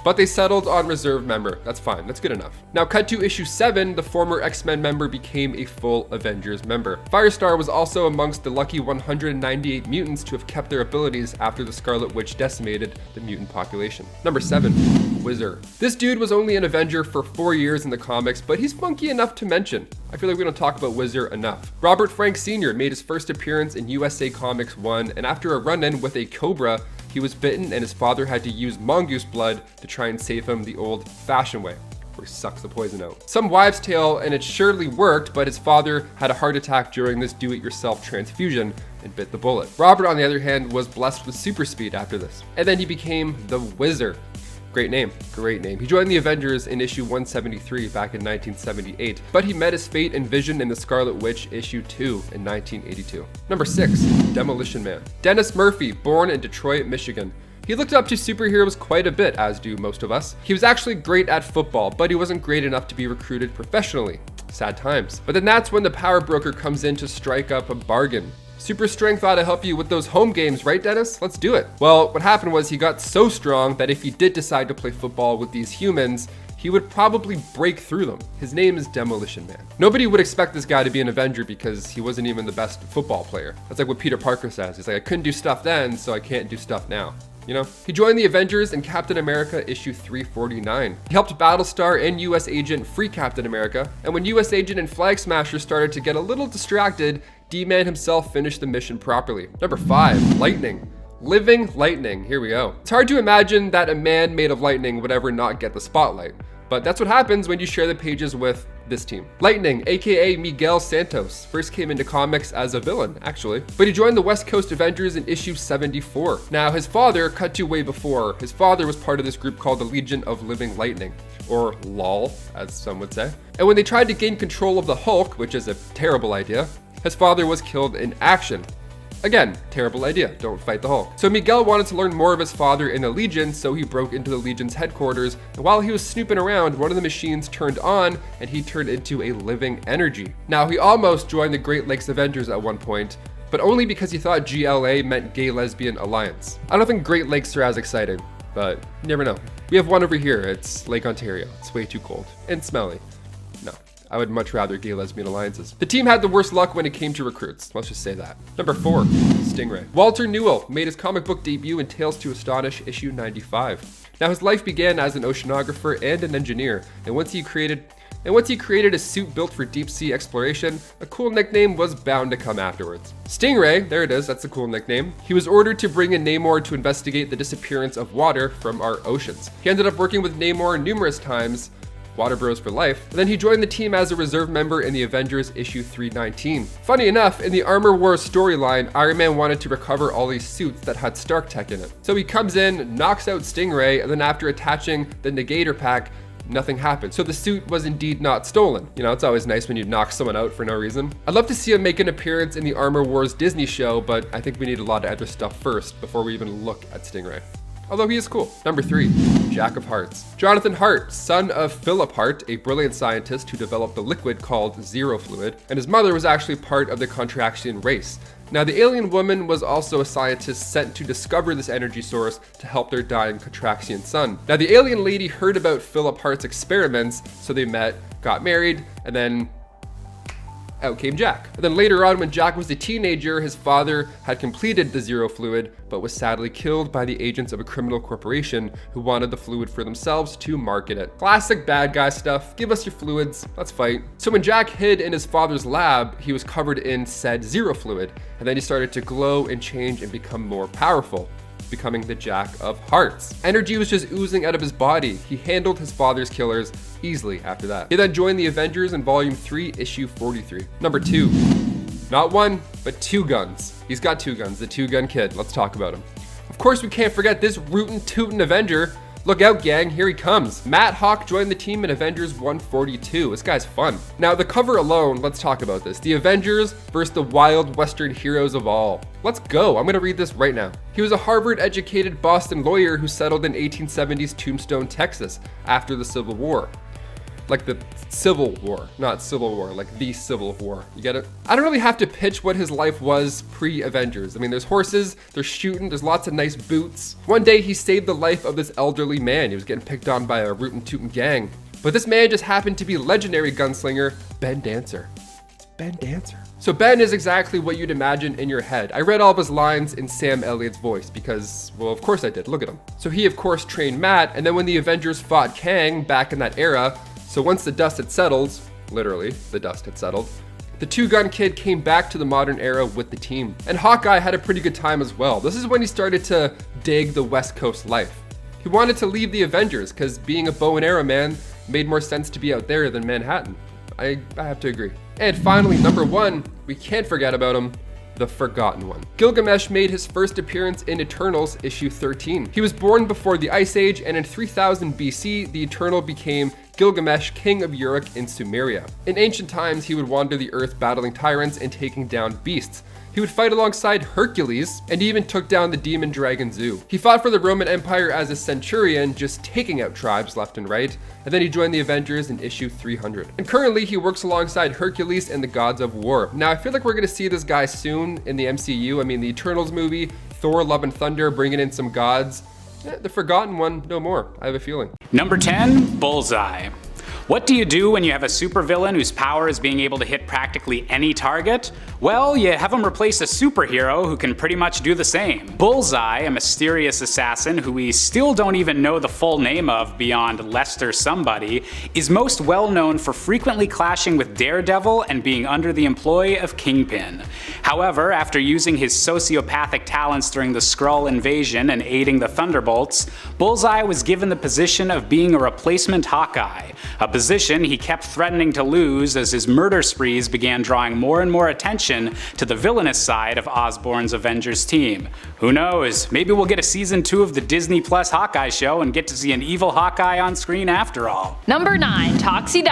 But they settled on reserve member. That's fine, that's good enough. Now cut to issue 7, the former X-Men member became a full Avengers member. Firestar was also amongst the lucky 198 mutants to have kept their abilities after the Scarlet Witch decimated the mutant population. Number 7, Wizard. This dude was only an Avenger for 4 years in the comics, but he's funky enough to mention. I feel like we don't talk about Wizard enough. Robert Frank Sr. made his first appearance in USA Comics 1, and after a run-in with a cobra, he was bitten and his father had to use mongoose blood to try and save him the old-fashioned way, where he sucks the poison out. Some wives' tale, and it surely worked, but his father had a heart attack during this do-it-yourself transfusion and bit the bullet. Robert, on the other hand, was blessed with super speed after this, and then he became the Wizard. Great name, great name. He joined the Avengers in issue 173 back in 1978, but he met his fate and Vision in the Scarlet Witch issue 2 in 1982. Number 6, Demolition Man. Dennis Murphy, born in Detroit, Michigan. He looked up to superheroes quite a bit, as do most of us. He was actually great at football, but he wasn't great enough to be recruited professionally. Sad times. But then that's when the power broker comes in to strike up a bargain. Super strength ought to help you with those home games, right, Dennis? Let's do it. Well, what happened was he got so strong that if he did decide to play football with these humans, he would probably break through them. His name is Demolition Man. Nobody would expect this guy to be an Avenger because he wasn't even the best football player. That's like what Peter Parker says. He's like, I couldn't do stuff then, so I can't do stuff now. You know? He joined the Avengers in Captain America issue 349. He helped Battlestar and US Agent free Captain America, and when US Agent and Flag Smasher started to get a little distracted, D-Man himself finished the mission properly. Number 5, Lightning. Living lightning, here we go. It's hard to imagine that a man made of lightning would ever not get the spotlight, but that's what happens when you share the pages with this team. Lightning, aka Miguel Santos, first came into comics as a villain, actually, but he joined the West Coast Avengers in issue 74. Now, his father, cut to way before, his father was part of this group called the Legion of Living Lightning, or LOL, as some would say. And when they tried to gain control of the Hulk, which is a terrible idea, his father was killed in action. Again, terrible idea, don't fight the Hulk. So Miguel wanted to learn more of his father in the Legion, so he broke into the Legion's headquarters, and while he was snooping around, one of the machines turned on, and he turned into a living energy. Now, he almost joined the Great Lakes Avengers at one point, but only because he thought GLA meant Gay Lesbian Alliance. I don't think Great Lakes are as exciting, but you never know. We have one over here, it's Lake Ontario. It's way too cold and smelly. No. I would much rather Gay Lesbian Alliances. The team had the worst luck when it came to recruits. Let's just say that. Number 4, Stingray. Walter Newell made his comic book debut in Tales to Astonish issue 95. Now, his life began as an oceanographer and an engineer, and once he created a suit built for deep sea exploration, a cool nickname was bound to come afterwards. Stingray, there it is, that's a cool nickname. He was ordered to bring in Namor to investigate the disappearance of water from our oceans. He ended up working with Namor numerous times, Water Bros for life, and then he joined the team as a reserve member in the Avengers issue 319. Funny enough, in the Armor Wars storyline, Iron Man wanted to recover all these suits that had Stark tech in it. So he comes in, knocks out Stingray, and then after attaching the Negator pack, nothing happened. So the suit was indeed not stolen. You know, it's always nice when you knock someone out for no reason. I'd love to see him make an appearance in the Armor Wars Disney show, but I think we need a lot of other stuff first before we even look at Stingray. Although he is cool. Number 3, Jack of Hearts. Jonathan Hart, son of Philip Hart, a brilliant scientist who developed a liquid called Zero Fluid, and his mother was actually part of the Contraxian race. Now, the alien woman was also a scientist sent to discover this energy source to help their dying Contraxian son. Now, the alien lady heard about Philip Hart's experiments, so they met, got married, and then out came Jack. And then later on, when Jack was a teenager, his father had completed the Zero Fluid, but was sadly killed by the agents of a criminal corporation who wanted the fluid for themselves to market it. Classic bad guy stuff. Give us your fluids, let's fight. So when Jack hid in his father's lab, he was covered in said Zero Fluid, and then he started to glow and change and become more powerful, becoming the Jack of Hearts. Energy was just oozing out of his body. He handled his father's killers easily after that. He then joined the Avengers in Volume 3, Issue 43. Number 2, not one, but 2 guns. He's got 2 guns, the 2-gun kid. Let's talk about him. Of course, we can't forget this rootin' tootin' Avenger. Look out, gang, here he comes. Matt Hawk joined the team in Avengers 142. This guy's fun. Now, the cover alone, let's talk about this. The Avengers versus the wild Western heroes of all. Let's go. I'm gonna read this right now. He was a Harvard-educated Boston lawyer who settled in 1870s Tombstone, Texas, after the Civil War. Like the Civil War, not Civil War, like the Civil War. You get it? I don't really have to pitch what his life was pre-Avengers. I mean, there's horses, there's shooting, there's lots of nice boots. One day he saved the life of this elderly man. He was getting picked on by a rootin' tootin' gang. But this man just happened to be legendary gunslinger Ben Dancer. It's Ben Dancer. So Ben is exactly what you'd imagine in your head. I read all of his lines in Sam Elliott's voice because, well, of course I did. Look at him. So he, of course, trained Matt, and then when the Avengers fought Kang back in that era, so once the dust had settled, literally, the dust had settled, the 2-gun kid came back to the modern era with the team. And Hawkeye had a pretty good time as well. This is when he started to dig the West Coast life. He wanted to leave the Avengers because being a bow and arrow man made more sense to be out there than Manhattan. I have to agree. And finally, number 1, we can't forget about him, the Forgotten One. Gilgamesh made his first appearance in Eternals issue 13. He was born before the Ice Age, and in 3000 BC, the Eternal became Gilgamesh, king of Uruk in Sumeria. In ancient times, he would wander the earth battling tyrants and taking down beasts. He would fight alongside Hercules, and even took down the demon dragon Zeus. He fought for the Roman Empire as a centurion, just taking out tribes left and right, and then he joined the Avengers in issue 300. And currently, he works alongside Hercules and the gods of war. Now, I feel like we're gonna see this guy soon in the MCU. I mean, the Eternals movie, Thor, Love and Thunder, bringing in some gods. The Forgotten One, no more, I have a feeling. Number 10, Bullseye. What do you do when you have a supervillain whose power is being able to hit practically any target? Well, you have him replace a superhero who can pretty much do the same. Bullseye, a mysterious assassin who we still don't even know the full name of beyond Lester Somebody, is most well known for frequently clashing with Daredevil and being under the employ of Kingpin. However, after using his sociopathic talents during the Skrull invasion and aiding the Thunderbolts, Bullseye was given the position of being a replacement Hawkeye, a position he kept threatening to lose as his murder sprees began drawing more and more attention to the villainous side of Osborn's Avengers team. Who knows, maybe we'll get a season 2 of the Disney Plus Hawkeye show and get to see an evil Hawkeye on screen after all. Number 9. Toxie.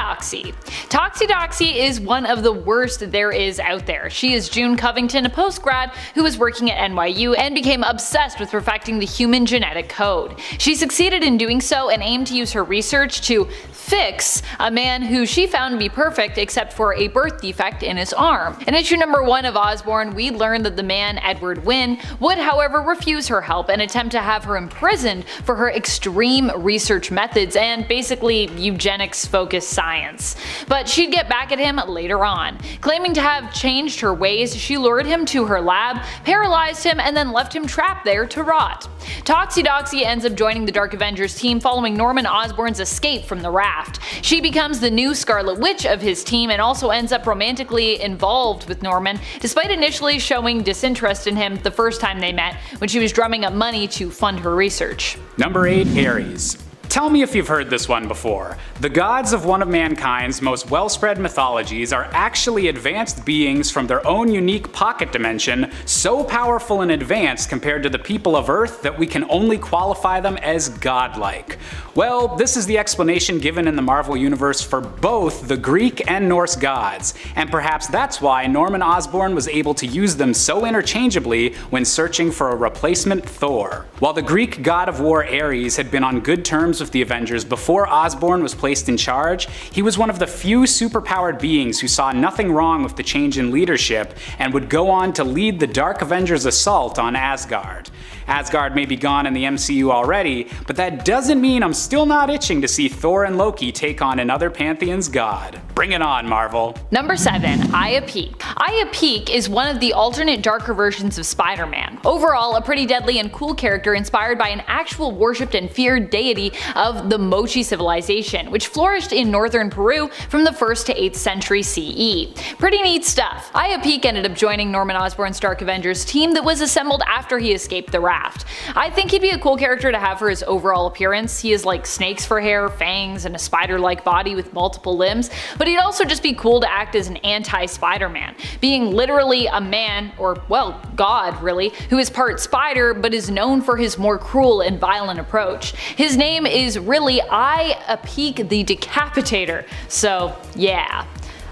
Toxie is one of the worst there is out there. She is June Covington, a post-grad who was working at NYU and became obsessed with perfecting the human genetic code. She succeeded in doing so and aimed to use her research to fix a man who she found to be perfect except for a birth defect in his arm. In issue number 1 of Osborn, we learned that the man, Edward Wynn, would however refuse her help and attempt to have her imprisoned for her extreme research methods and basically eugenics-focused science. But she'd get back at him later on. Claiming to have changed her ways, she lured him to her lab, paralyzed him, and then left him trapped there to rot. Toxie ends up joining the Dark Avengers team following Norman Osborn's escape from the raft. She becomes the new Scarlet Witch of his team and also ends up romantically involved with Norman, despite initially showing disinterest in him the first time they met when she was drumming up money to fund her research. Number 8. Ares. Tell me if you've heard this one before. The gods of one of mankind's most well-spread mythologies are actually advanced beings from their own unique pocket dimension, so powerful and advanced compared to the people of Earth that we can only qualify them as godlike. Well, this is the explanation given in the Marvel Universe for both the Greek and Norse gods, and perhaps that's why Norman Osborn was able to use them so interchangeably when searching for a replacement Thor. While the Greek god of war Ares had been on good terms with the Avengers before Osborn was placed in charge, he was one of the few superpowered beings who saw nothing wrong with the change in leadership and would go on to lead the Dark Avengers assault on Asgard. Asgard may be gone in the MCU already, but that doesn't mean I'm still not itching to see Thor and Loki take on another Pantheon's god. Bring it on, Marvel. Number 7. Aya Peak. Aya Peak is one of the alternate darker versions of Spider-Man. Overall, a pretty deadly and cool character inspired by an actual worshipped and feared deity of the Mochi civilization, which flourished in northern Peru from the 1st to 8th century CE. Pretty neat stuff. Aya Peak ended up joining Norman Osborn's Dark Avengers team that was assembled after he escaped the raft. I think he'd be a cool character to have for his overall appearance. He has like snakes for hair, fangs, and a spider-like body with multiple limbs, but he'd also just be cool to act as an anti-Spider-Man, being literally a man, or well, god really, who is part spider but is known for his more cruel and violent approach. His name is really Aya Peak the Decapitator, so yeah.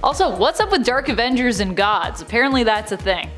Also, what's up with Dark Avengers and gods? Apparently that's a thing.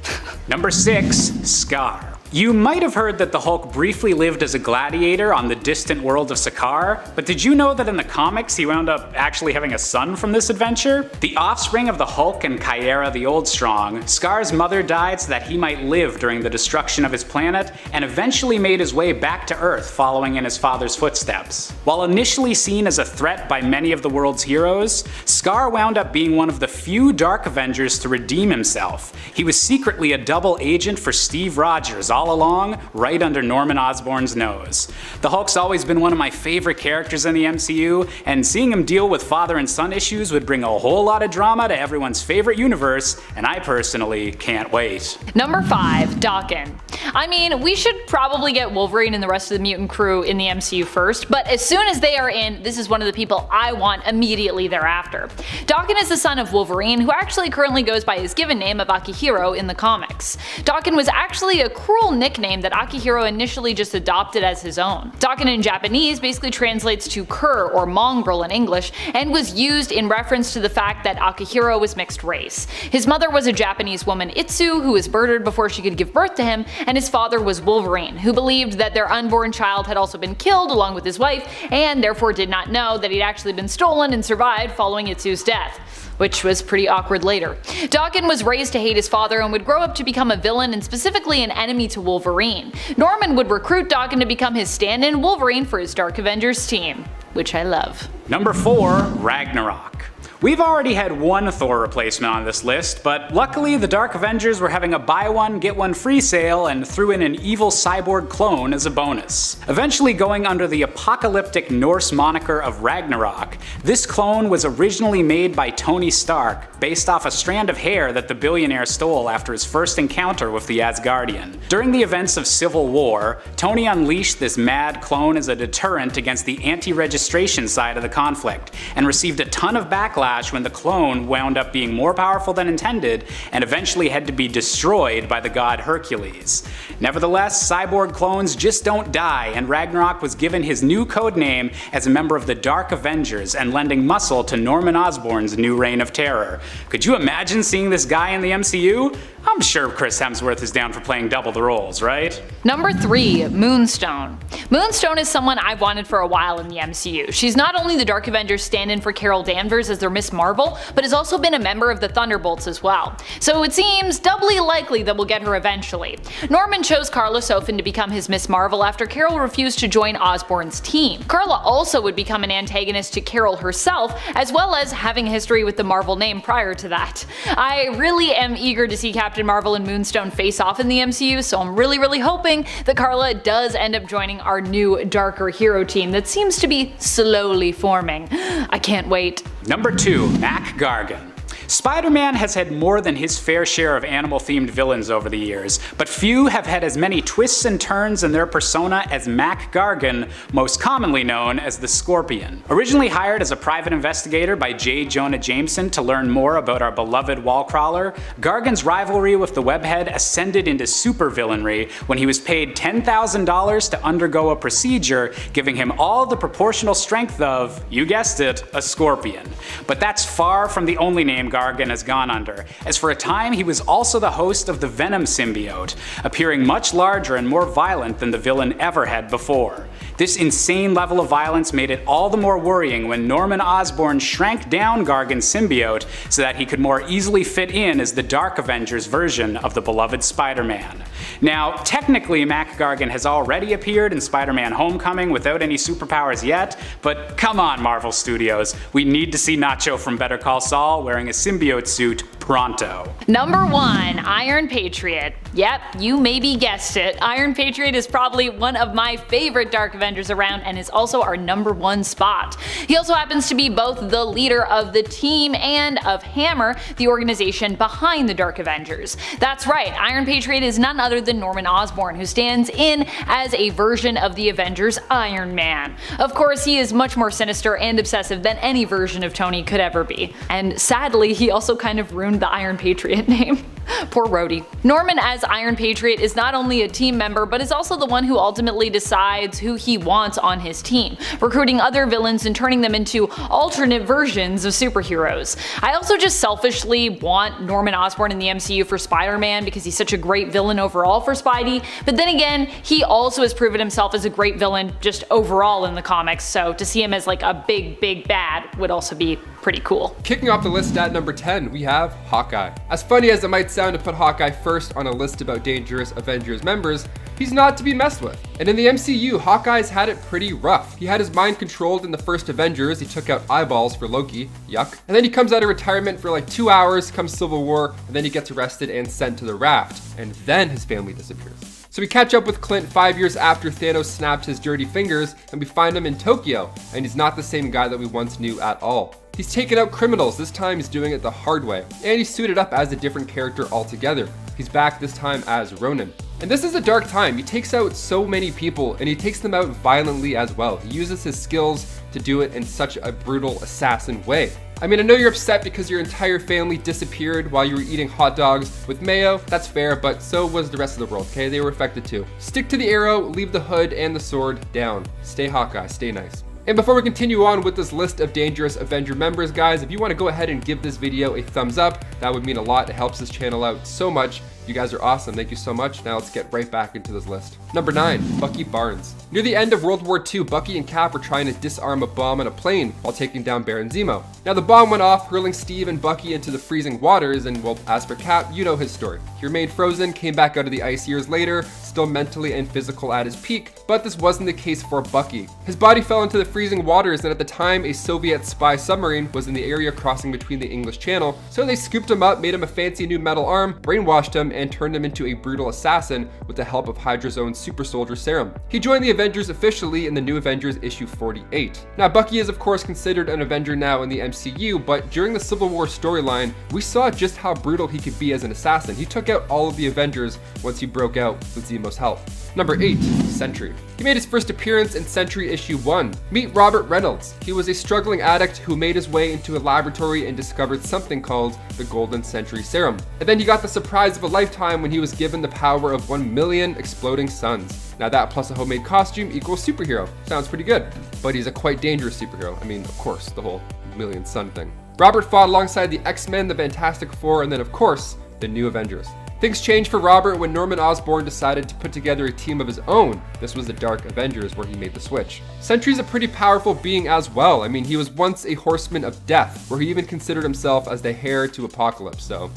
Number 6. Scar. You might have heard that the Hulk briefly lived as a gladiator on the distant world of Sakaar, but did you know that in the comics he wound up actually having a son from this adventure? The offspring of the Hulk and Kyera the Old Strong, Scar's mother died so that he might live during the destruction of his planet, and eventually made his way back to Earth following in his father's footsteps. While initially seen as a threat by many of the world's heroes, Scar wound up being one of the few Dark Avengers to redeem himself. He was secretly a double agent for Steve Rogers all along, right under Norman Osborn's nose. The Hulk's always been one of my favorite characters in the MCU, and seeing him deal with father and son issues would bring a whole lot of drama to everyone's favorite universe, and I personally can't wait. Number 5. Daken. I mean, we should probably get Wolverine and the rest of the mutant crew in the MCU first, but as soon as they are in, this is one of the people I want immediately thereafter. Daken is the son of Wolverine, who actually currently goes by his given name of Akihiro in the comics. Daken was actually a cruel nickname that Akihiro initially just adopted as his own. Daken in Japanese basically translates to cur or mongrel in English, and was used in reference to the fact that Akihiro was mixed race. His mother was a Japanese woman, Itsu, who was murdered before she could give birth to him, and his father was Wolverine, who believed that their unborn child had also been killed along with his wife, and therefore did not know that he'd actually been stolen and survived following Itsu's death, which was pretty awkward later. Daken was raised to hate his father and would grow up to become a villain and specifically an enemy to Wolverine. Norman would recruit Daken to become his stand-in Wolverine for his Dark Avengers team, which I love. Number 4. Ragnarok. We've already had one Thor replacement on this list, but luckily the Dark Avengers were having a buy one get one free sale and threw in an evil cyborg clone as a bonus. Eventually going under the apocalyptic Norse moniker of Ragnarok, this clone was originally made by Tony Stark, based off a strand of hair that the billionaire stole after his first encounter with the Asgardian. During the events of Civil War, Tony unleashed this mad clone as a deterrent against the anti-registration side of the conflict, and received a ton of backlash when the clone wound up being more powerful than intended and eventually had to be destroyed by the god Hercules. Nevertheless, cyborg clones just don't die, and Ragnarok was given his new codename as a member of the Dark Avengers and lending muscle to Norman Osborn's new reign of terror. Could you imagine seeing this guy in the MCU? I'm sure Chris Hemsworth is down for playing double the roles, right? Number 3, Moonstone. Moonstone is someone I've wanted for a while in the MCU. She's not only the Dark Avengers stand-in for Carol Danvers as their Miss Marvel, but has also been a member of the Thunderbolts as well. So it seems doubly likely that we'll get her eventually. Norman chose Karla Sofin to become his Miss Marvel after Carol refused to join Osborn's team. Karla also would become an antagonist to Carol herself, as well as having history with the Marvel name prior to that. I really am eager to see Captain Marvel and Moonstone face off in the MCU, so I'm really hoping that Karla does end up joining our new darker hero team that seems to be slowly forming. I can't wait. Number 2, Mac Gargan. Spider-Man has had more than his fair share of animal-themed villains over the years, but few have had as many twists and turns in their persona as Mac Gargan, most commonly known as the Scorpion. Originally hired as a private investigator by J. Jonah Jameson to learn more about our beloved Wallcrawler, Gargan's rivalry with the Webhead ascended into supervillainry when he was paid $10,000 to undergo a procedure giving him all the proportional strength of, you guessed it, a scorpion. But that's far from the only name Gargan has gone under, as for a time he was also the host of the Venom symbiote, appearing much larger and more violent than the villain ever had before. This insane level of violence made it all the more worrying when Norman Osborn shrank down Gargan's symbiote so that he could more easily fit in as the Dark Avengers version of the beloved Spider-Man. Now, technically Mac Gargan has already appeared in Spider-Man Homecoming without any superpowers yet, but come on Marvel Studios, we need to see Nacho from Better Call Saul wearing a symbiote suit pronto. Number 1, Iron Patriot. Yep, you maybe guessed it. Iron Patriot is probably one of my favorite Dark Avengers around and is also our number 1 spot. He also happens to be both the leader of the team and of Hammer, the organization behind the Dark Avengers. That's right, Iron Patriot is none other than Norman Osborn, who stands in as a version of the Avengers' Iron Man. Of course, he is much more sinister and obsessive than any version of Tony could ever be. And sadly, he also kind of ruined the Iron Patriot name. Poor Rhodey. Norman as Iron Patriot is not only a team member, but is also the one who ultimately decides who he wants on his team, recruiting other villains and turning them into alternate versions of superheroes. I also just selfishly want Norman Osborn in the MCU for Spider-Man because he's such a great villain overall for Spidey, but then again, he also has proven himself as a great villain just overall in the comics, so to see him as like a big bad would also be pretty cool. Kicking off the list at number 10, we have Hawkeye. As funny as it might sound to put Hawkeye first on a list about dangerous Avengers members, he's not to be messed with. And in the MCU, Hawkeye's had it pretty rough. He had his mind controlled in the first Avengers, he took out eyeballs for Loki, yuck. And then he comes out of retirement for like 2 hours, comes Civil War, and then he gets arrested and sent to the Raft. And then his family disappears. So we catch up with Clint 5 years after Thanos snapped his dirty fingers, and we find him in Tokyo, and he's not the same guy that we once knew at all. He's taken out criminals, this time he's doing it the hard way, and he's suited up as a different character altogether. He's back this time as Ronin. And this is a dark time. He takes out so many people, and he takes them out violently as well. He uses his skills to do it in such a brutal assassin way. I mean, I know you're upset because your entire family disappeared while you were eating hot dogs with mayo. That's fair, but so was the rest of the world, okay? They were affected too. Stick to the arrow, leave the hood and the sword down. Stay Hawkeye, stay nice. And before we continue on with this list of dangerous Avenger members, guys, if you want to go ahead and give this video a thumbs up, that would mean a lot. It helps this channel out so much. You guys are awesome. Thank you so much. Now let's get right back into this list. Number 9, Bucky Barnes. Near the end of World War II, Bucky and Cap were trying to disarm a bomb on a plane while taking down Baron Zemo. Now the bomb went off, hurling Steve and Bucky into the freezing waters, and well, as for Cap, you know his story. He remained frozen, came back out of the ice years later, still mentally and physical at his peak, but this wasn't the case for Bucky. His body fell into the freezing waters, and at the time, a Soviet spy submarine was in the area crossing between the English Channel, so they scooped him up, made him a fancy new metal arm, brainwashed him, and turned him into a brutal assassin with the help of Hydra's own super soldier serum. He joined the Avengers officially in the New Avengers issue 48. Now, Bucky is of course considered an Avenger now in the MCU, but during the Civil War storyline, we saw just how brutal he could be as an assassin. He took out all of the Avengers once he broke out with Zemo's help. Number 8, Sentry. He made his first appearance in Sentry issue 1. Meet Robert Reynolds. He was a struggling addict who made his way into a laboratory and discovered something called the Golden Sentry Serum. And then he got the surprise of a lifetime when he was given the power of 1 million exploding suns. Now that plus a homemade costume equals superhero. Sounds pretty good. But he's a quite dangerous superhero. I mean, of course, the whole million sun thing. Robert fought alongside the X-Men, the Fantastic Four, and then of course, the New Avengers. Things changed for Robert when Norman Osborn decided to put together a team of his own. This was the Dark Avengers where he made the switch. Sentry's a pretty powerful being as well. I mean, he was once a horseman of death, where he even considered himself as the heir to Apocalypse, so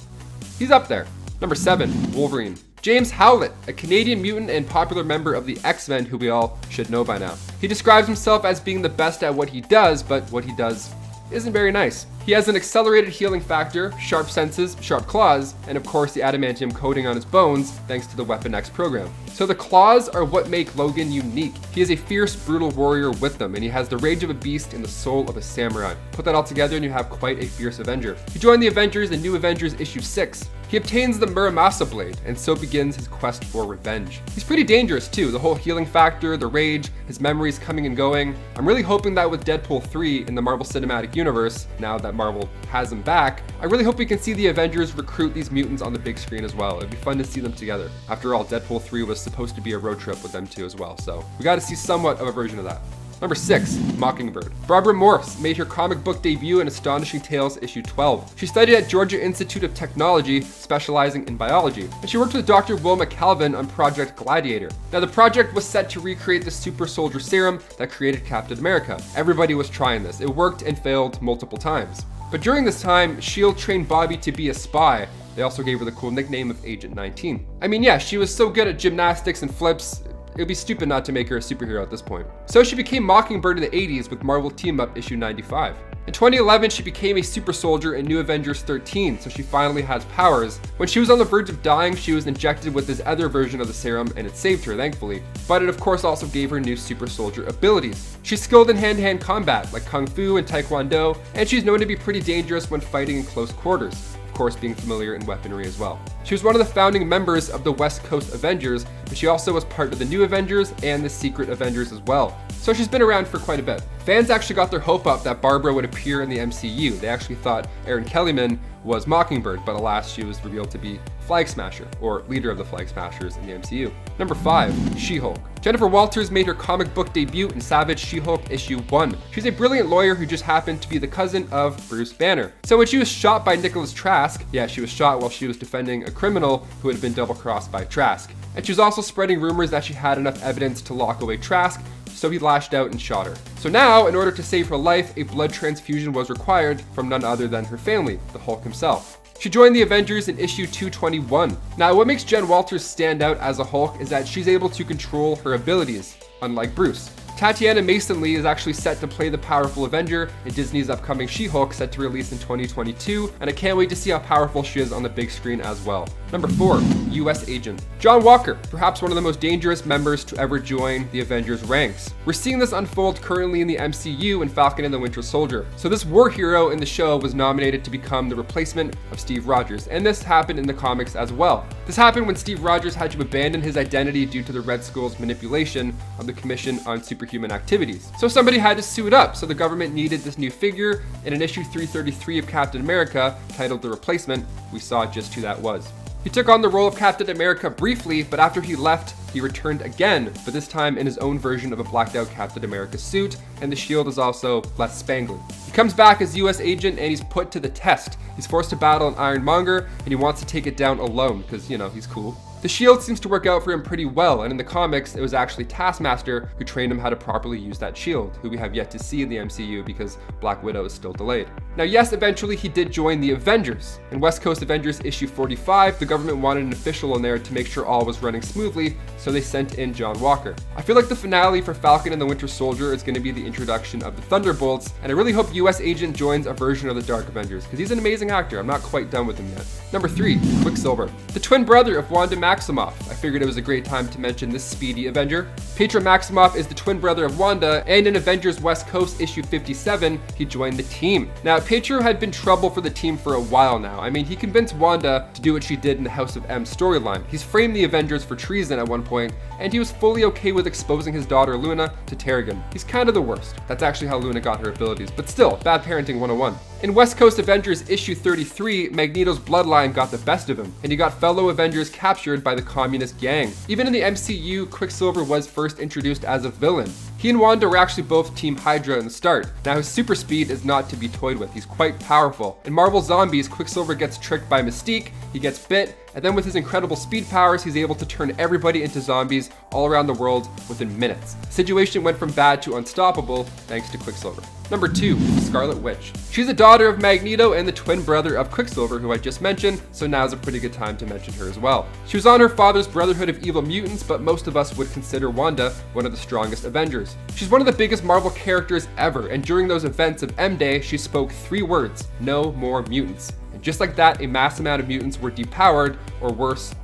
he's up there. Number 7, Wolverine. James Howlett, a Canadian mutant and popular member of the X-Men who we all should know by now. He describes himself as being the best at what he does, but what he does isn't very nice. He has an accelerated healing factor, sharp senses, sharp claws, and of course the adamantium coating on his bones thanks to the Weapon X program. So the claws are what make Logan unique. He is a fierce, brutal warrior with them, and he has the rage of a beast and the soul of a samurai. Put that all together and you have quite a fierce Avenger. He joined the Avengers in New Avengers issue 6. He obtains the Muramasa blade, and so begins his quest for revenge. He's pretty dangerous too, the whole healing factor, the rage, his memories coming and going. I'm really hoping that with Deadpool 3 in the Marvel Cinematic Universe, now that Marvel has him back, I really hope we can see the Avengers recruit these mutants on the big screen as well. It'd be fun to see them together. After all, Deadpool 3 was supposed to be a road trip with them two as well, so we gotta see somewhat of a version of that. Number 6, Mockingbird. Barbara Morse made her comic book debut in Astonishing Tales issue 12. She studied at Georgia Institute of Technology, specializing in biology, and she worked with Dr. Wilma Calvin on Project Gladiator. Now the project was set to recreate the super soldier serum that created Captain America. Everybody was trying this. It worked and failed multiple times. But during this time, S.H.I.E.L.D. trained Bobby to be a spy. They also gave her the cool nickname of Agent 19. I mean, yeah, she was so good at gymnastics and flips, it would be stupid not to make her a superhero at this point. So she became Mockingbird in the 80s with Marvel Team Up issue 95. In 2011, she became a super soldier in New Avengers 13, so she finally has powers. When she was on the verge of dying, she was injected with this other version of the serum, and it saved her, thankfully. But it of course also gave her new super soldier abilities. She's skilled in hand-to-hand combat, like Kung Fu and Taekwondo, and she's known to be pretty dangerous when fighting in close quarters. Of course, being familiar in weaponry as well. She was one of the founding members of the West Coast Avengers, but she also was part of the New Avengers and the Secret Avengers as well. So she's been around for quite a bit. Fans actually got their hope up that Barbara would appear in the MCU. They actually thought Erin Kellyman was Mockingbird, but alas, she was revealed to be Flag Smasher, or leader of the Flag Smashers in the MCU. Number 5, She-Hulk. Jennifer Walters made her comic book debut in Savage She-Hulk issue 1. She's a brilliant lawyer who just happened to be the cousin of Bruce Banner. So when she was shot by Nicholas Trask, yeah, she was shot while she was defending a criminal who had been double-crossed by Trask. And she was also spreading rumors that she had enough evidence to lock away Trask, so he lashed out and shot her. So now, in order to save her life, a blood transfusion was required from none other than her family, the Hulk himself. She joined the Avengers in issue 221. Now, what makes Jen Walters stand out as a Hulk is that she's able to control her abilities, unlike Bruce. Tatiana Mason Lee is actually set to play the powerful Avenger in Disney's upcoming She-Hulk, set to release in 2022, and I can't wait to see how powerful she is on the big screen as well. Number 4, US Agent. John Walker, perhaps one of the most dangerous members to ever join the Avengers ranks. We're seeing this unfold currently in the MCU in Falcon and the Winter Soldier. So this war hero in the show was nominated to become the replacement of Steve Rogers, and this happened in the comics as well. This happened when Steve Rogers had to abandon his identity due to the Red Skull's manipulation of the Commission on Superhuman Activities. So somebody had to suit up, so the government needed this new figure, and in issue 333 of Captain America, titled The Replacement, we saw just who that was. He took on the role of Captain America briefly, but after he left, he returned again, but this time in his own version of a blacked out Captain America suit, and the shield is also less spangly. He comes back as US agent and he's put to the test. He's forced to battle an Ironmonger and he wants to take it down alone because, you know, he's cool. The shield seems to work out for him pretty well, and in the comics, it was actually Taskmaster who trained him how to properly use that shield, who we have yet to see in the MCU because Black Widow is still delayed. Now yes, eventually he did join the Avengers. In West Coast Avengers issue 45, the government wanted an official in there to make sure all was running smoothly, so they sent in John Walker. I feel like the finale for Falcon and the Winter Soldier is going to be the introduction of the Thunderbolts, and I really hope US Agent joins a version of the Dark Avengers, because he's an amazing actor. I'm not quite done with him yet. Number 3, Quicksilver. The twin brother of Wanda Maximoff. I figured it was a great time to mention this speedy Avenger. Pietro Maximoff is the twin brother of Wanda, and in Avengers West Coast issue 57, he joined the team. Now, Pietro had been trouble for the team for a while now. I mean, he convinced Wanda to do what she did in the House of M storyline. He's framed the Avengers for treason at one point, and he was fully okay with exposing his daughter Luna to Terrigen. He's kind of the worst. That's actually how Luna got her abilities, but still, bad parenting 101. In West Coast Avengers issue 33, Magneto's bloodline got the best of him, and he got fellow Avengers captured by the communist gang. Even in the MCU, Quicksilver was first introduced as a villain. He and Wanda were actually both Team Hydra in the start. Now his super speed is not to be toyed with, he's quite powerful. In Marvel Zombies, Quicksilver gets tricked by Mystique, he gets bit, and then with his incredible speed powers, he's able to turn everybody into zombies all around the world within minutes. The situation went from bad to unstoppable thanks to Quicksilver. Number 2, Scarlet Witch. She's a daughter of Magneto and the twin brother of Quicksilver, who I just mentioned, so now's a pretty good time to mention her as well. She was on her father's Brotherhood of Evil Mutants, but most of us would consider Wanda one of the strongest Avengers. She's one of the biggest Marvel characters ever, and during those events of M-Day, she spoke 3 words: no more mutants. And just like that, a mass amount of mutants were depowered, or worse.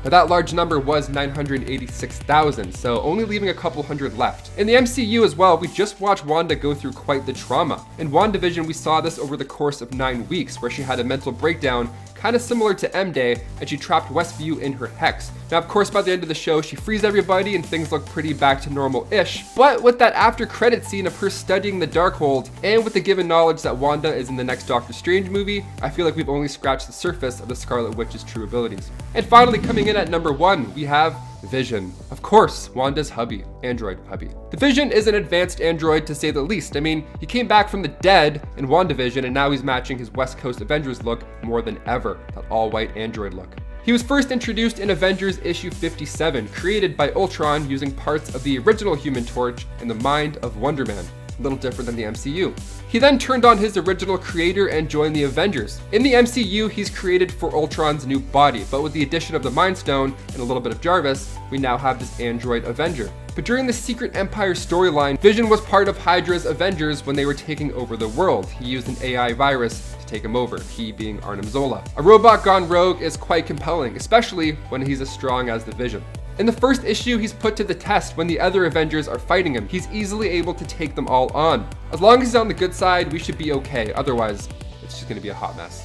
Now that large number was 986,000, so only leaving a couple hundred left. In the MCU as well, we just watched Wanda go through quite the trauma. In WandaVision, we saw this over the course of 9 weeks, where she had a mental breakdown kind of similar to M-Day, and she trapped Westview in her hex. Now, of course, by the end of the show, she frees everybody and things look pretty back to normal-ish, but with that after-credit scene of her studying the Darkhold, and with the given knowledge that Wanda is in the next Doctor Strange movie, I feel like we've only scratched the surface of the Scarlet Witch's true abilities. And finally, coming in at number 1, we have Vision. Of course, Wanda's hubby, android hubby. The Vision is an advanced android to say the least. I mean, he came back from the dead in WandaVision and now he's matching his West Coast Avengers look more than ever, that all-white android look. He was first introduced in Avengers issue 57, created by Ultron using parts of the original Human Torch and the mind of Wonder Man. A little different than the MCU. He then turned on his original creator and joined the Avengers. In the MCU, he's created for Ultron's new body, but with the addition of the Mind Stone and a little bit of Jarvis, we now have this android Avenger. But during the Secret Empire storyline, Vision was part of Hydra's Avengers when they were taking over the world. He used an AI virus to take him over, he being Arnim Zola. A robot gone rogue is quite compelling, especially when he's as strong as the Vision. In the first issue, he's put to the test when the other Avengers are fighting him. He's easily able to take them all on. As long as he's on the good side, we should be okay. Otherwise, it's just gonna be a hot mess.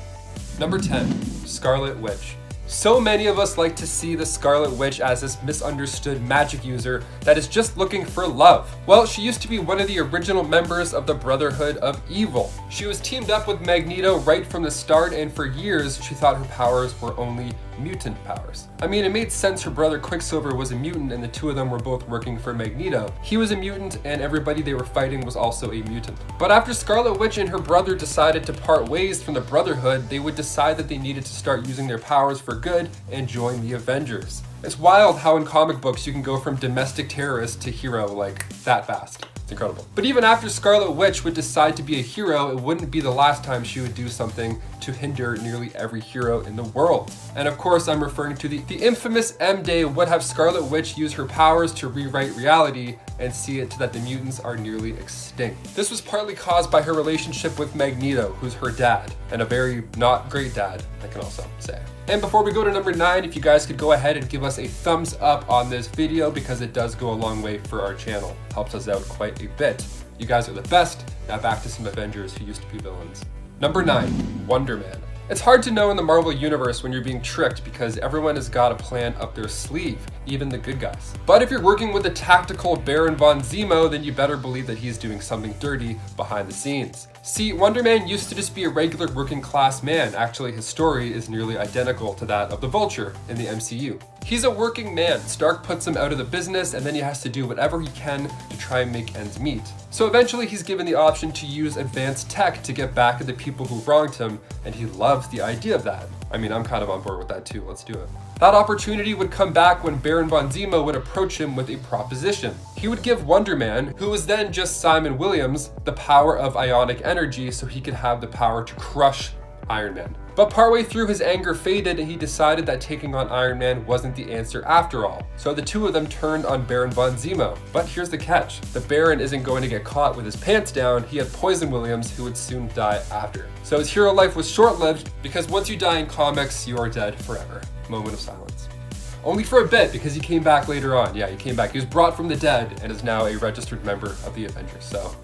Number 10, Scarlet Witch. So many of us like to see the Scarlet Witch as this misunderstood magic user that is just looking for love. Well, she used to be one of the original members of the Brotherhood of Evil. She was teamed up with Magneto right from the start, and for years she thought her powers were only mutant powers. I mean, it made sense her brother Quicksilver was a mutant and the two of them were both working for Magneto. He was a mutant and everybody they were fighting was also a mutant. But after Scarlet Witch and her brother decided to part ways from the Brotherhood, they would decide that they needed to start using their powers for good and join the Avengers. It's wild how in comic books you can go from domestic terrorist to hero like that fast. It's incredible. But even after Scarlet Witch would decide to be a hero, it wouldn't be the last time she would do something to hinder nearly every hero in the world. And of course, I'm referring to the infamous M-Day would have Scarlet Witch use her powers to rewrite reality and see it to that the mutants are nearly extinct. This was partly caused by her relationship with Magneto, who's her dad, and a very not great dad, I can also say. And before we go to number 9, if you guys could go ahead and give us a thumbs up on this video because it does go a long way for our channel. Helps us out quite a bit. You guys are the best. Now back to some Avengers who used to be villains. Number 9, Wonder Man. It's hard to know in the Marvel Universe when you're being tricked because everyone has got a plan up their sleeve, even the good guys. But if you're working with a tactical Baron von Zemo, then you better believe that he's doing something dirty behind the scenes. See, Wonder Man used to just be a regular working class man. Actually, his story is nearly identical to that of the Vulture in the MCU. He's a working man. Stark puts him out of the business, and then he has to do whatever he can to try and make ends meet. So eventually he's given the option to use advanced tech to get back at the people who wronged him, and he loves the idea of that. I mean, I'm kind of on board with that too. Let's do it. That opportunity would come back when Baron von Zemo would approach him with a proposition. He would give Wonder Man, who was then just Simon Williams, the power of ionic energy so he could have the power to crush Iron Man. But partway through, his anger faded and he decided that taking on Iron Man wasn't the answer after all. So the two of them turned on Baron von Zemo. But here's the catch. The Baron isn't going to get caught with his pants down. He had Poison Williams, who would soon die after. So his hero life was short-lived because once you die in comics, you are dead forever. Moment of silence. Only for a bit, because he came back later on. Yeah, he came back. He was brought from the dead and is now a registered member of the Avengers. So,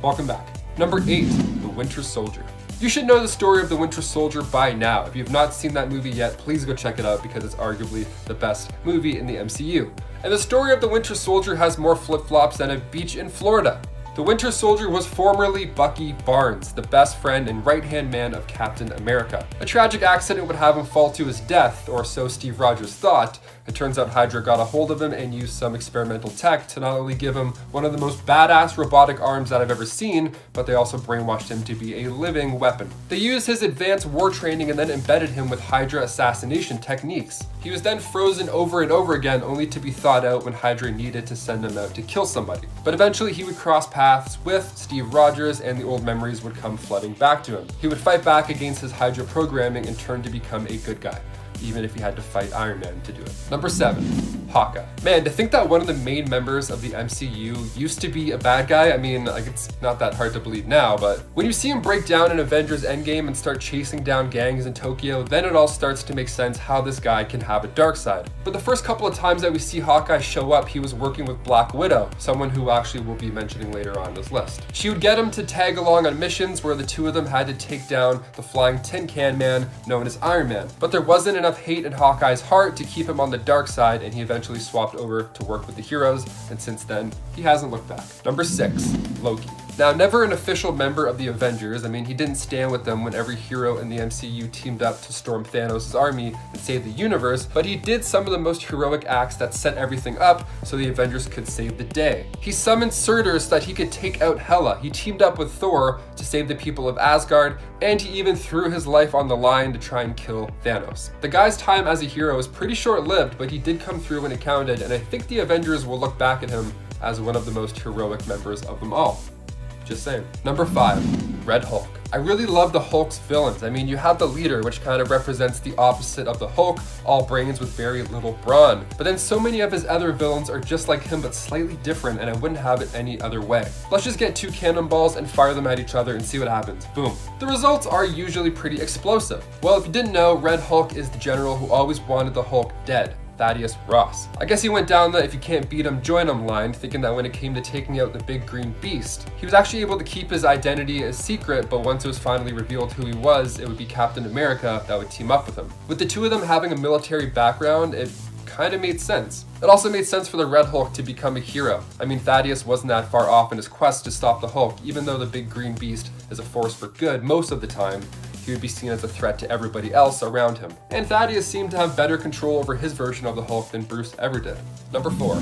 welcome back. Number 8, The Winter Soldier. You should know the story of the Winter Soldier by now. If you've not seen that movie yet, please go check it out because it's arguably the best movie in the MCU. And the story of the Winter Soldier has more flip-flops than a beach in Florida. The Winter Soldier was formerly Bucky Barnes, the best friend and right-hand man of Captain America. A tragic accident would have him fall to his death, or so Steve Rogers thought. It turns out Hydra got a hold of him and used some experimental tech to not only give him one of the most badass robotic arms that I've ever seen, but they also brainwashed him to be a living weapon. They used his advanced war training and then embedded him with Hydra assassination techniques. He was then frozen over and over again, only to be thawed out when Hydra needed to send him out to kill somebody. But eventually he would cross paths with Steve Rogers and the old memories would come flooding back to him. He would fight back against his Hydra programming and turn to become a good guy, even if he had to fight Iron Man to do it. Number 7, Hawkeye. Man, to think that one of the main members of the MCU used to be a bad guy, I mean, like, it's not that hard to believe now, but when you see him break down in Avengers Endgame and start chasing down gangs in Tokyo, then it all starts to make sense how this guy can have a dark side. But the first couple of times that we see Hawkeye show up, he was working with Black Widow, someone who actually we'll be mentioning later on this list. She would get him to tag along on missions where the two of them had to take down the flying tin can man known as Iron Man. But there wasn't enough hate in Hawkeye's heart to keep him on the dark side, and he eventually swapped over to work with the heroes, and since then, he hasn't looked back. Number 6, Loki. Now, never an official member of the Avengers, I mean, he didn't stand with them when every hero in the MCU teamed up to storm Thanos' army and save the universe, but he did some of the most heroic acts that set everything up so the Avengers could save the day. He summoned Surtur so that he could take out Hela. He teamed up with Thor to save the people of Asgard, and he even threw his life on the line to try and kill Thanos. The guy's time as a hero is pretty short-lived, but he did come through when it counted, and I think the Avengers will look back at him as one of the most heroic members of them all. Just saying. Number 5, Red Hulk. I really love the Hulk's villains. I mean, you have the leader, which kind of represents the opposite of the Hulk, all brains with very little brawn. But then so many of his other villains are just like him, but slightly different, and I wouldn't have it any other way. Let's just get 2 cannonballs and fire them at each other and see what happens. Boom. The results are usually pretty explosive. Well, if you didn't know, Red Hulk is the general who always wanted the Hulk dead. Thaddeus Ross. I guess he went down the if you can't beat him, join him line, thinking that when it came to taking out the big green beast, he was actually able to keep his identity a secret, but once it was finally revealed who he was, it would be Captain America that would team up with him. With the two of them having a military background, it kind of made sense. It also made sense for the Red Hulk to become a hero. I mean, Thaddeus wasn't that far off in his quest to stop the Hulk, even though the big green beast is a force for good most of the time. He would be seen as a threat to everybody else around him. And Thaddeus seemed to have better control over his version of the Hulk than Bruce ever did. Number 4,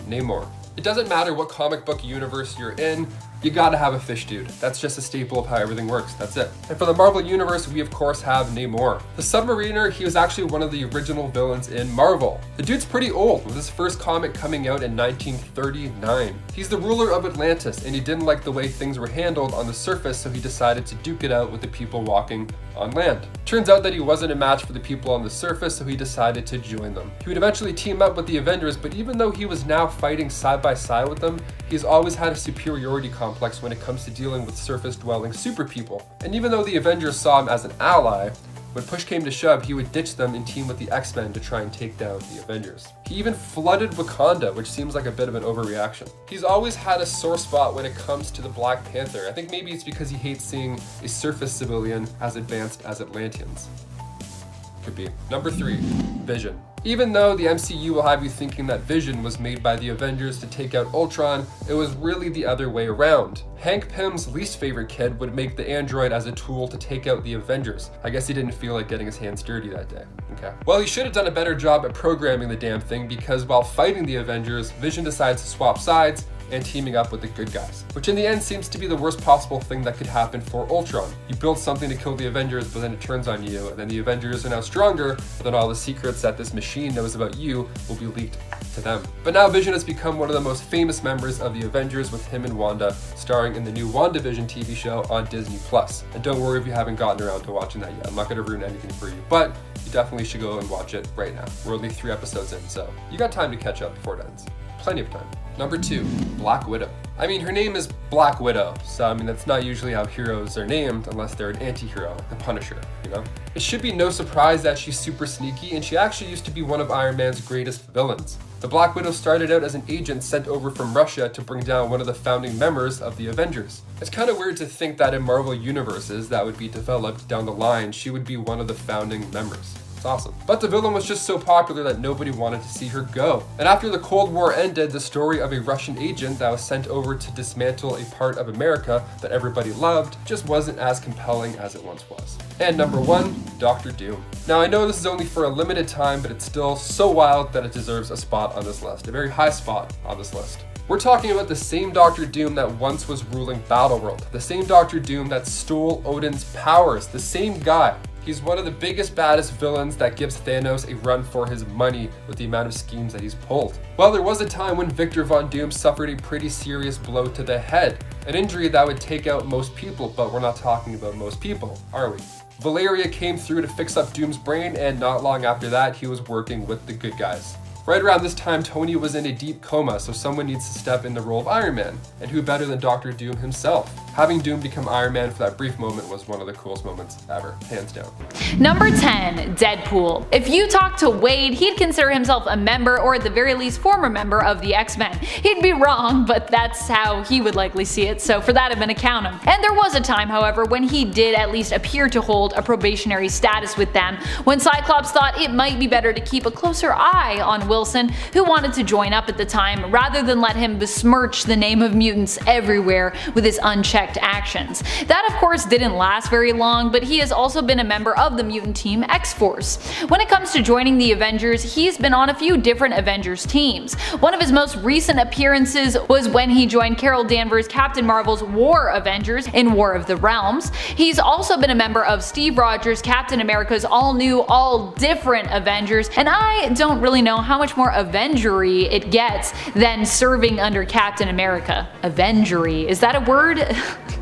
Namor. It doesn't matter what comic book universe you're in, you gotta have a fish dude. That's just a staple of how everything works, that's it. And for the Marvel Universe, we of course have Namor. The Submariner, he was actually one of the original villains in Marvel. The dude's pretty old, with his first comic coming out in 1939. He's the ruler of Atlantis, and he didn't like the way things were handled on the surface, so he decided to duke it out with the people walking on land. Turns out that he wasn't a match for the people on the surface, so he decided to join them. He would eventually team up with the Avengers, but even though he was now fighting side by side with them, he's always had a superiority complex when it comes to dealing with surface-dwelling super people. And even though the Avengers saw him as an ally, when push came to shove, he would ditch them and team with the X-Men to try and take down the Avengers. He even flooded Wakanda, which seems like a bit of an overreaction. He's always had a sore spot when it comes to the Black Panther. I think maybe it's because he hates seeing a surface civilian as advanced as Atlanteans. Could be. Number 3, Vision. Even though the MCU will have you thinking that Vision was made by the Avengers to take out Ultron, it was really the other way around. Hank Pym's least favorite kid would make the android as a tool to take out the Avengers. I guess he didn't feel like getting his hands dirty that day. okay? Well, he should have done a better job at programming the damn thing, because while fighting the Avengers, Vision decides to swap sides and teaming up with the good guys, which in the end seems to be the worst possible thing that could happen for Ultron. You build something to kill the Avengers, but then it turns on you, and then the Avengers are now stronger, but then all the secrets that this machine knows about you will be leaked to them. But now Vision has become one of the most famous members of the Avengers, with him and Wanda starring in the new WandaVision TV show on Disney+. And don't worry if you haven't gotten around to watching that yet. I'm not going to ruin anything for you, but you definitely should go and watch it right now. We're only 3 episodes in, so you got time to catch up before it ends. Plenty of time. Number 2, Black Widow. I mean, her name is Black Widow, so I mean, that's not usually how heroes are named unless they're an anti-hero, like the Punisher, you know? It should be no surprise that she's super sneaky, and she actually used to be one of Iron Man's greatest villains. The Black Widow started out as an agent sent over from Russia to bring down one of the founding members of the Avengers. It's kind of weird to think that in Marvel universes that would be developed down the line, she would be one of the founding members. It's awesome. But the villain was just so popular that nobody wanted to see her go. And after the Cold War ended, the story of a Russian agent that was sent over to dismantle a part of America that everybody loved just wasn't as compelling as it once was. And number 1, Doctor Doom. Now I know this is only for a limited time, but it's still so wild that it deserves a spot on this list, a very high spot on this list. We're talking about the same Doctor Doom that once was ruling Battleworld, the same Doctor Doom that stole Odin's powers, the same guy. He's one of the biggest, baddest villains that gives Thanos a run for his money with the amount of schemes that he's pulled. Well, there was a time when Victor Von Doom suffered a pretty serious blow to the head, an injury that would take out most people, but we're not talking about most people, are we? Valeria came through to fix up Doom's brain, and not long after that, he was working with the good guys. Right around this time, Tony was in a deep coma, so someone needs to step in the role of Iron Man. And who better than Doctor Doom himself? Having Doom become Iron Man for that brief moment was one of the coolest moments ever, hands down. Number 10, Deadpool. If you talk to Wade, he'd consider himself a member, or at the very least former member, of the X-Men. He'd be wrong, but that's how he would likely see it, so for that I'm gonna count him. And there was a time, however, when he did at least appear to hold a probationary status with them, when Cyclops thought it might be better to keep a closer eye on Wilson, who wanted to join up at the time, rather than let him besmirch the name of mutants everywhere with his unchecked actions. That of course didn't last very long, but he has also been a member of the mutant team X-Force. When it comes to joining the Avengers, he's been on a few different Avengers teams. One of his most recent appearances was when he joined Carol Danvers' Captain Marvel's War Avengers in War of the Realms. He's also been a member of Steve Rogers' Captain America's all-new, all-different Avengers, and I don't really know how much more Avengery it gets than serving under Captain America. Avengery, is that a word?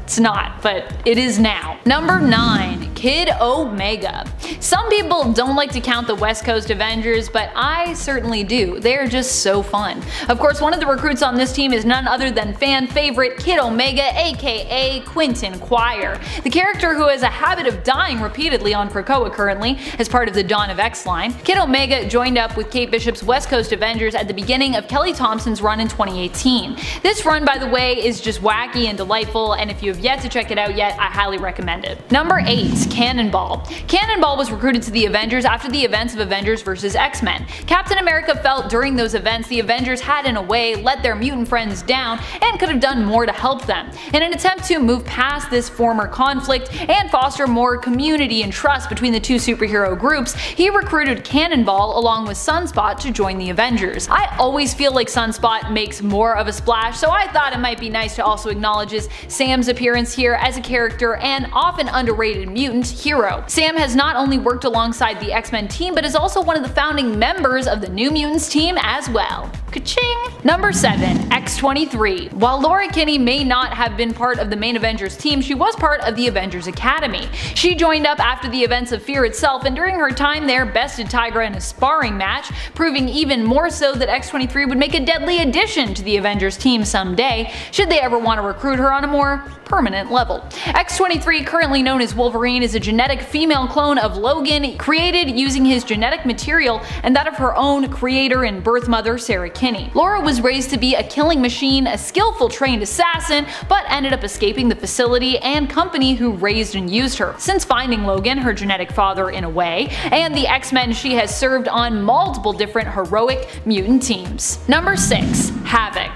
It's not, but it is now. Number 9, Kid Omega. Some people don't like to count the West Coast Avengers, but I certainly do. They're just so fun. Of course, one of the recruits on this team is none other than fan favorite Kid Omega, aka Quentin Quire, the character who has a habit of dying repeatedly on Krakoa currently as part of the Dawn of X line. Kid Omega joined up with Kate Bishop's West Coast Avengers at the beginning of Kelly Thompson's run in 2018. This run, by the way, is just wacky and delightful, and if you have yet to check it out yet, I highly recommend it. Number 8, Cannonball. Cannonball was recruited to the Avengers after the events of Avengers vs. X-Men. Captain America felt during those events the Avengers had in a way let their mutant friends down and could have done more to help them. In an attempt to move past this former conflict and foster more community and trust between the two superhero groups, he recruited Cannonball along with Sunspot to join the Avengers. I always feel like Sunspot makes more of a splash, so I thought it might be nice to also acknowledge Sam's appearance here as a character and often underrated mutant hero. Sam has not only worked alongside the X-Men team, but is also one of the founding members of the New Mutants team as well. Ka-ching! Number 7, X-23. While Laura Kinney may not have been part of the main Avengers team, she was part of the Avengers Academy. She joined up after the events of Fear itself, and during her time there bested Tigra in a sparring match, proving even more so that X-23 would make a deadly addition to the Avengers team someday, should they ever want to recruit her on a more permanent level. X-23, currently known as Wolverine, is a genetic female clone of Logan, created using his genetic material and that of her own creator and birth mother, Sarah Kinney. Laura was raised to be a killing machine, a skillful trained assassin, but ended up escaping the facility and company who raised and used her. Since finding Logan, her genetic father in a way, and the X-Men, she has served on multiple different heroic mutant teams. Number 6, Havoc.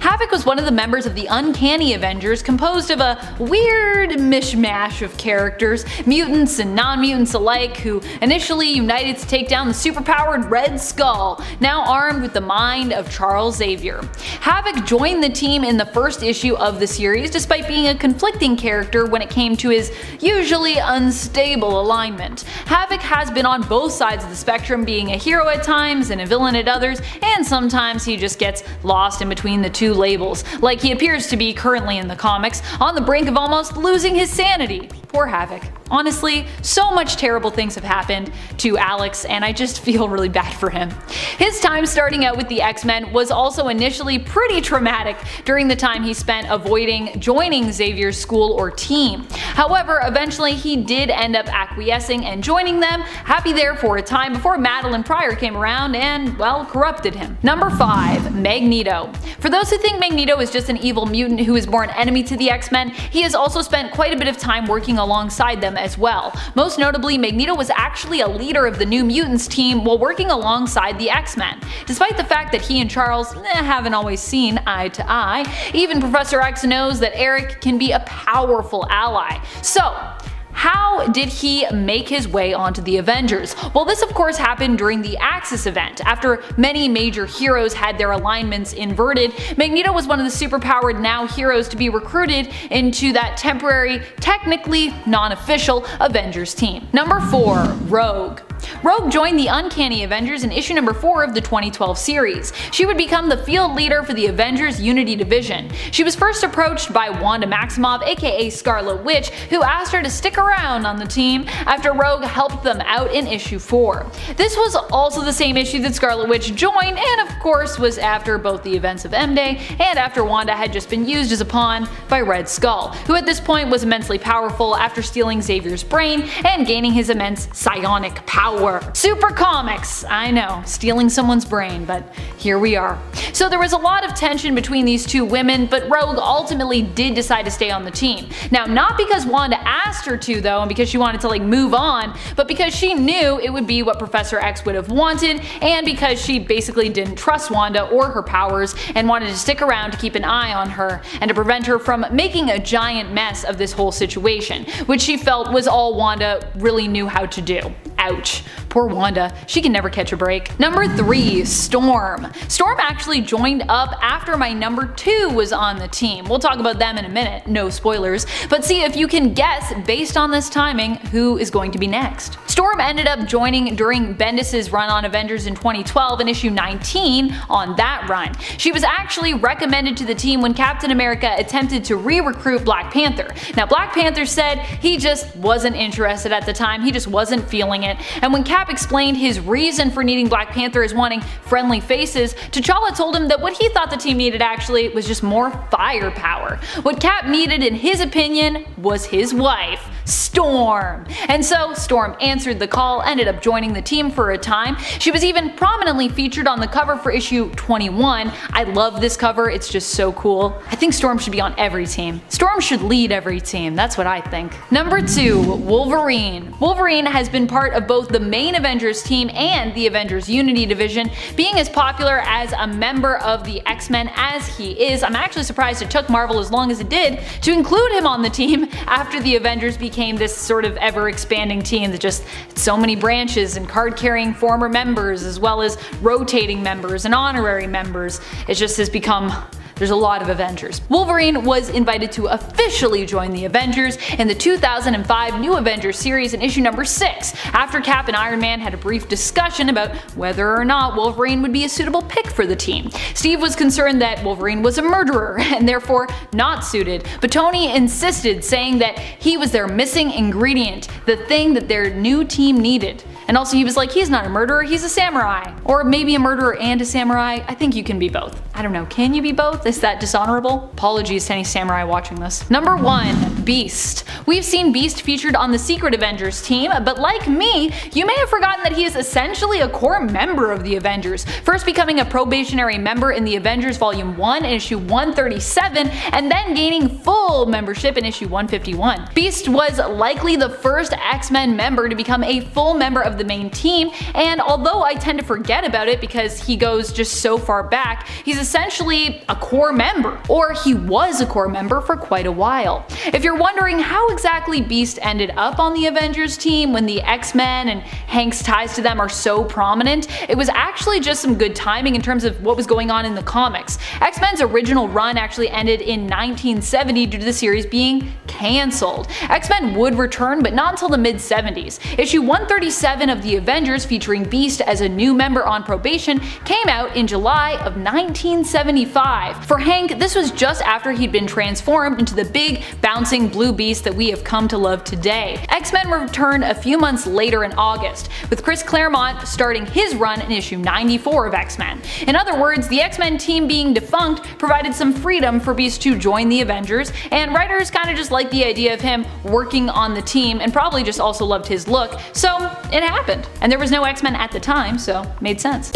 Havoc was one of the members of the Uncanny Avengers, composed of a weird mishmash of characters, mutants and non-mutants alike, who initially united to take down the superpowered Red Skull, now armed with the mind of Charles Xavier. Havoc joined the team in the first issue of the series, despite being a conflicting character when it came to his usually unstable alignment. Havoc has been on both sides of the spectrum, being a hero at times and a villain at others, and sometimes he just gets lost in between the two labels, like he appears to be currently in the comics, on the brink of almost losing his sanity. Poor Havoc. Honestly, so much terrible things have happened to Alex, and I just feel really bad for him. His time starting out with the X-Men was also initially pretty traumatic during the time he spent avoiding joining Xavier's school or team. However, eventually he did end up acquiescing and joining them, happy there for a time before Madeline Pryor came around and, well, corrupted him. Number 5. Magneto. For those who think Magneto is just an evil mutant who is more an enemy to the X-Men, he has also spent quite a bit of time working alongside them as well. Most notably, Magneto was actually a leader of the New Mutants team while working alongside the X-Men. Despite the fact that he and Charles haven't always seen eye to eye, even Professor X knows that Eric can be a powerful ally. So, how did he make his way onto the Avengers? Well, this of course happened during the Axis event. After many major heroes had their alignments inverted, Magneto was one of the superpowered now heroes to be recruited into that temporary, technically non-official Avengers team. Number 4. Rogue. Rogue joined the Uncanny Avengers in issue number 4 of the 2012 series. She would become the field leader for the Avengers Unity Division. She was first approached by Wanda Maximoff, aka Scarlet Witch, who asked her to stick around on the team after Rogue helped them out in issue 4. This was also the same issue that Scarlet Witch joined, and of course was after both the events of M-Day and after Wanda had just been used as a pawn by Red Skull, who at this point was immensely powerful after stealing Xavier's brain and gaining his immense psionic power. Super comics, I know, stealing someone's brain, but here we are. So there was a lot of tension between these two women, but Rogue ultimately did decide to stay on the team. Now, not because Wanda asked her to though, and because she wanted to move on, but because she knew it would be what Professor X would have wanted, and because she basically didn't trust Wanda or her powers and wanted to stick around to keep an eye on her and to prevent her from making a giant mess of this whole situation, which she felt was all Wanda really knew how to do. Ouch. Poor Wanda, she can never catch a break. Number 3. Storm. Storm actually joined up after my number 2 was on the team. We'll talk about them in a minute, no spoilers, but see if you can guess based on this timing who is going to be next. Storm ended up joining during Bendis' run on Avengers in 2012 in issue 19 on that run. She was actually recommended to the team when Captain America attempted to re-recruit Black Panther. Now Black Panther said he just wasn't interested at the time, he just wasn't feeling it, and when Cap explained his reason for needing Black Panther as wanting friendly faces, T'Challa told him that what he thought the team needed actually was just more firepower. What Cap needed in his opinion was his wife, Storm. And so Storm answered the call, ended up joining the team for a time. She was even prominently featured on the cover for issue 21. I love this cover, it's just so cool. I think Storm should be on every team. Storm should lead every team, that's what I think. Number 2. Wolverine. Wolverine has been part of both the main Avengers team and the Avengers Unity Division, being as popular as a member of the X-Men as he is. I'm actually surprised it took Marvel as long as it did to include him on the team after the Avengers became this sort of ever-expanding team that just had so many branches and card-carrying former members as well as rotating members and honorary members. It just has become There's a lot of Avengers. Wolverine was invited to officially join the Avengers in the 2005 New Avengers series in issue number 6, after Cap and Iron Man had a brief discussion about whether or not Wolverine would be a suitable pick for the team. Steve was concerned that Wolverine was a murderer and therefore not suited, but Tony insisted, saying that he was their missing ingredient, the thing that their new team needed. And also he was like, he's not a murderer, he's a samurai. Or maybe a murderer and a samurai. I think you can be both. I don't know, can you be both? Is that dishonorable? Apologies to any samurai watching this. Number 1. Beast. We've seen Beast featured on the Secret Avengers team, but like me, you may have forgotten that he is essentially a core member of the Avengers, first becoming a probationary member in the Avengers Volume 1 in issue 137, and then gaining full membership in issue 151. Beast was likely the first X-Men member to become a full member of the main team, and although I tend to forget about it because he goes just so far back, he's essentially a core member, or he was a core member for quite a while. If you're wondering how exactly Beast ended up on the Avengers team when the X-Men and Hank's ties to them are so prominent, it was actually just some good timing in terms of what was going on in the comics. X-Men's original run actually ended in 1970 due to the series being cancelled. X-Men would return, but not until the mid-70s. Issue 137 of the Avengers, featuring Beast as a new member on probation, came out in July of 1975. For Hank, this was just after he'd been transformed into the big, bouncing blue beast that we have come to love today. X-Men returned a few months later in August, with Chris Claremont starting his run in issue 94 of X-Men. In other words, the X-Men team being defunct provided some freedom for Beast to join the Avengers, and writers kinda just liked the idea of him working on the team and probably just also loved his look, so it happened. And there was no X-Men at the time, so made sense.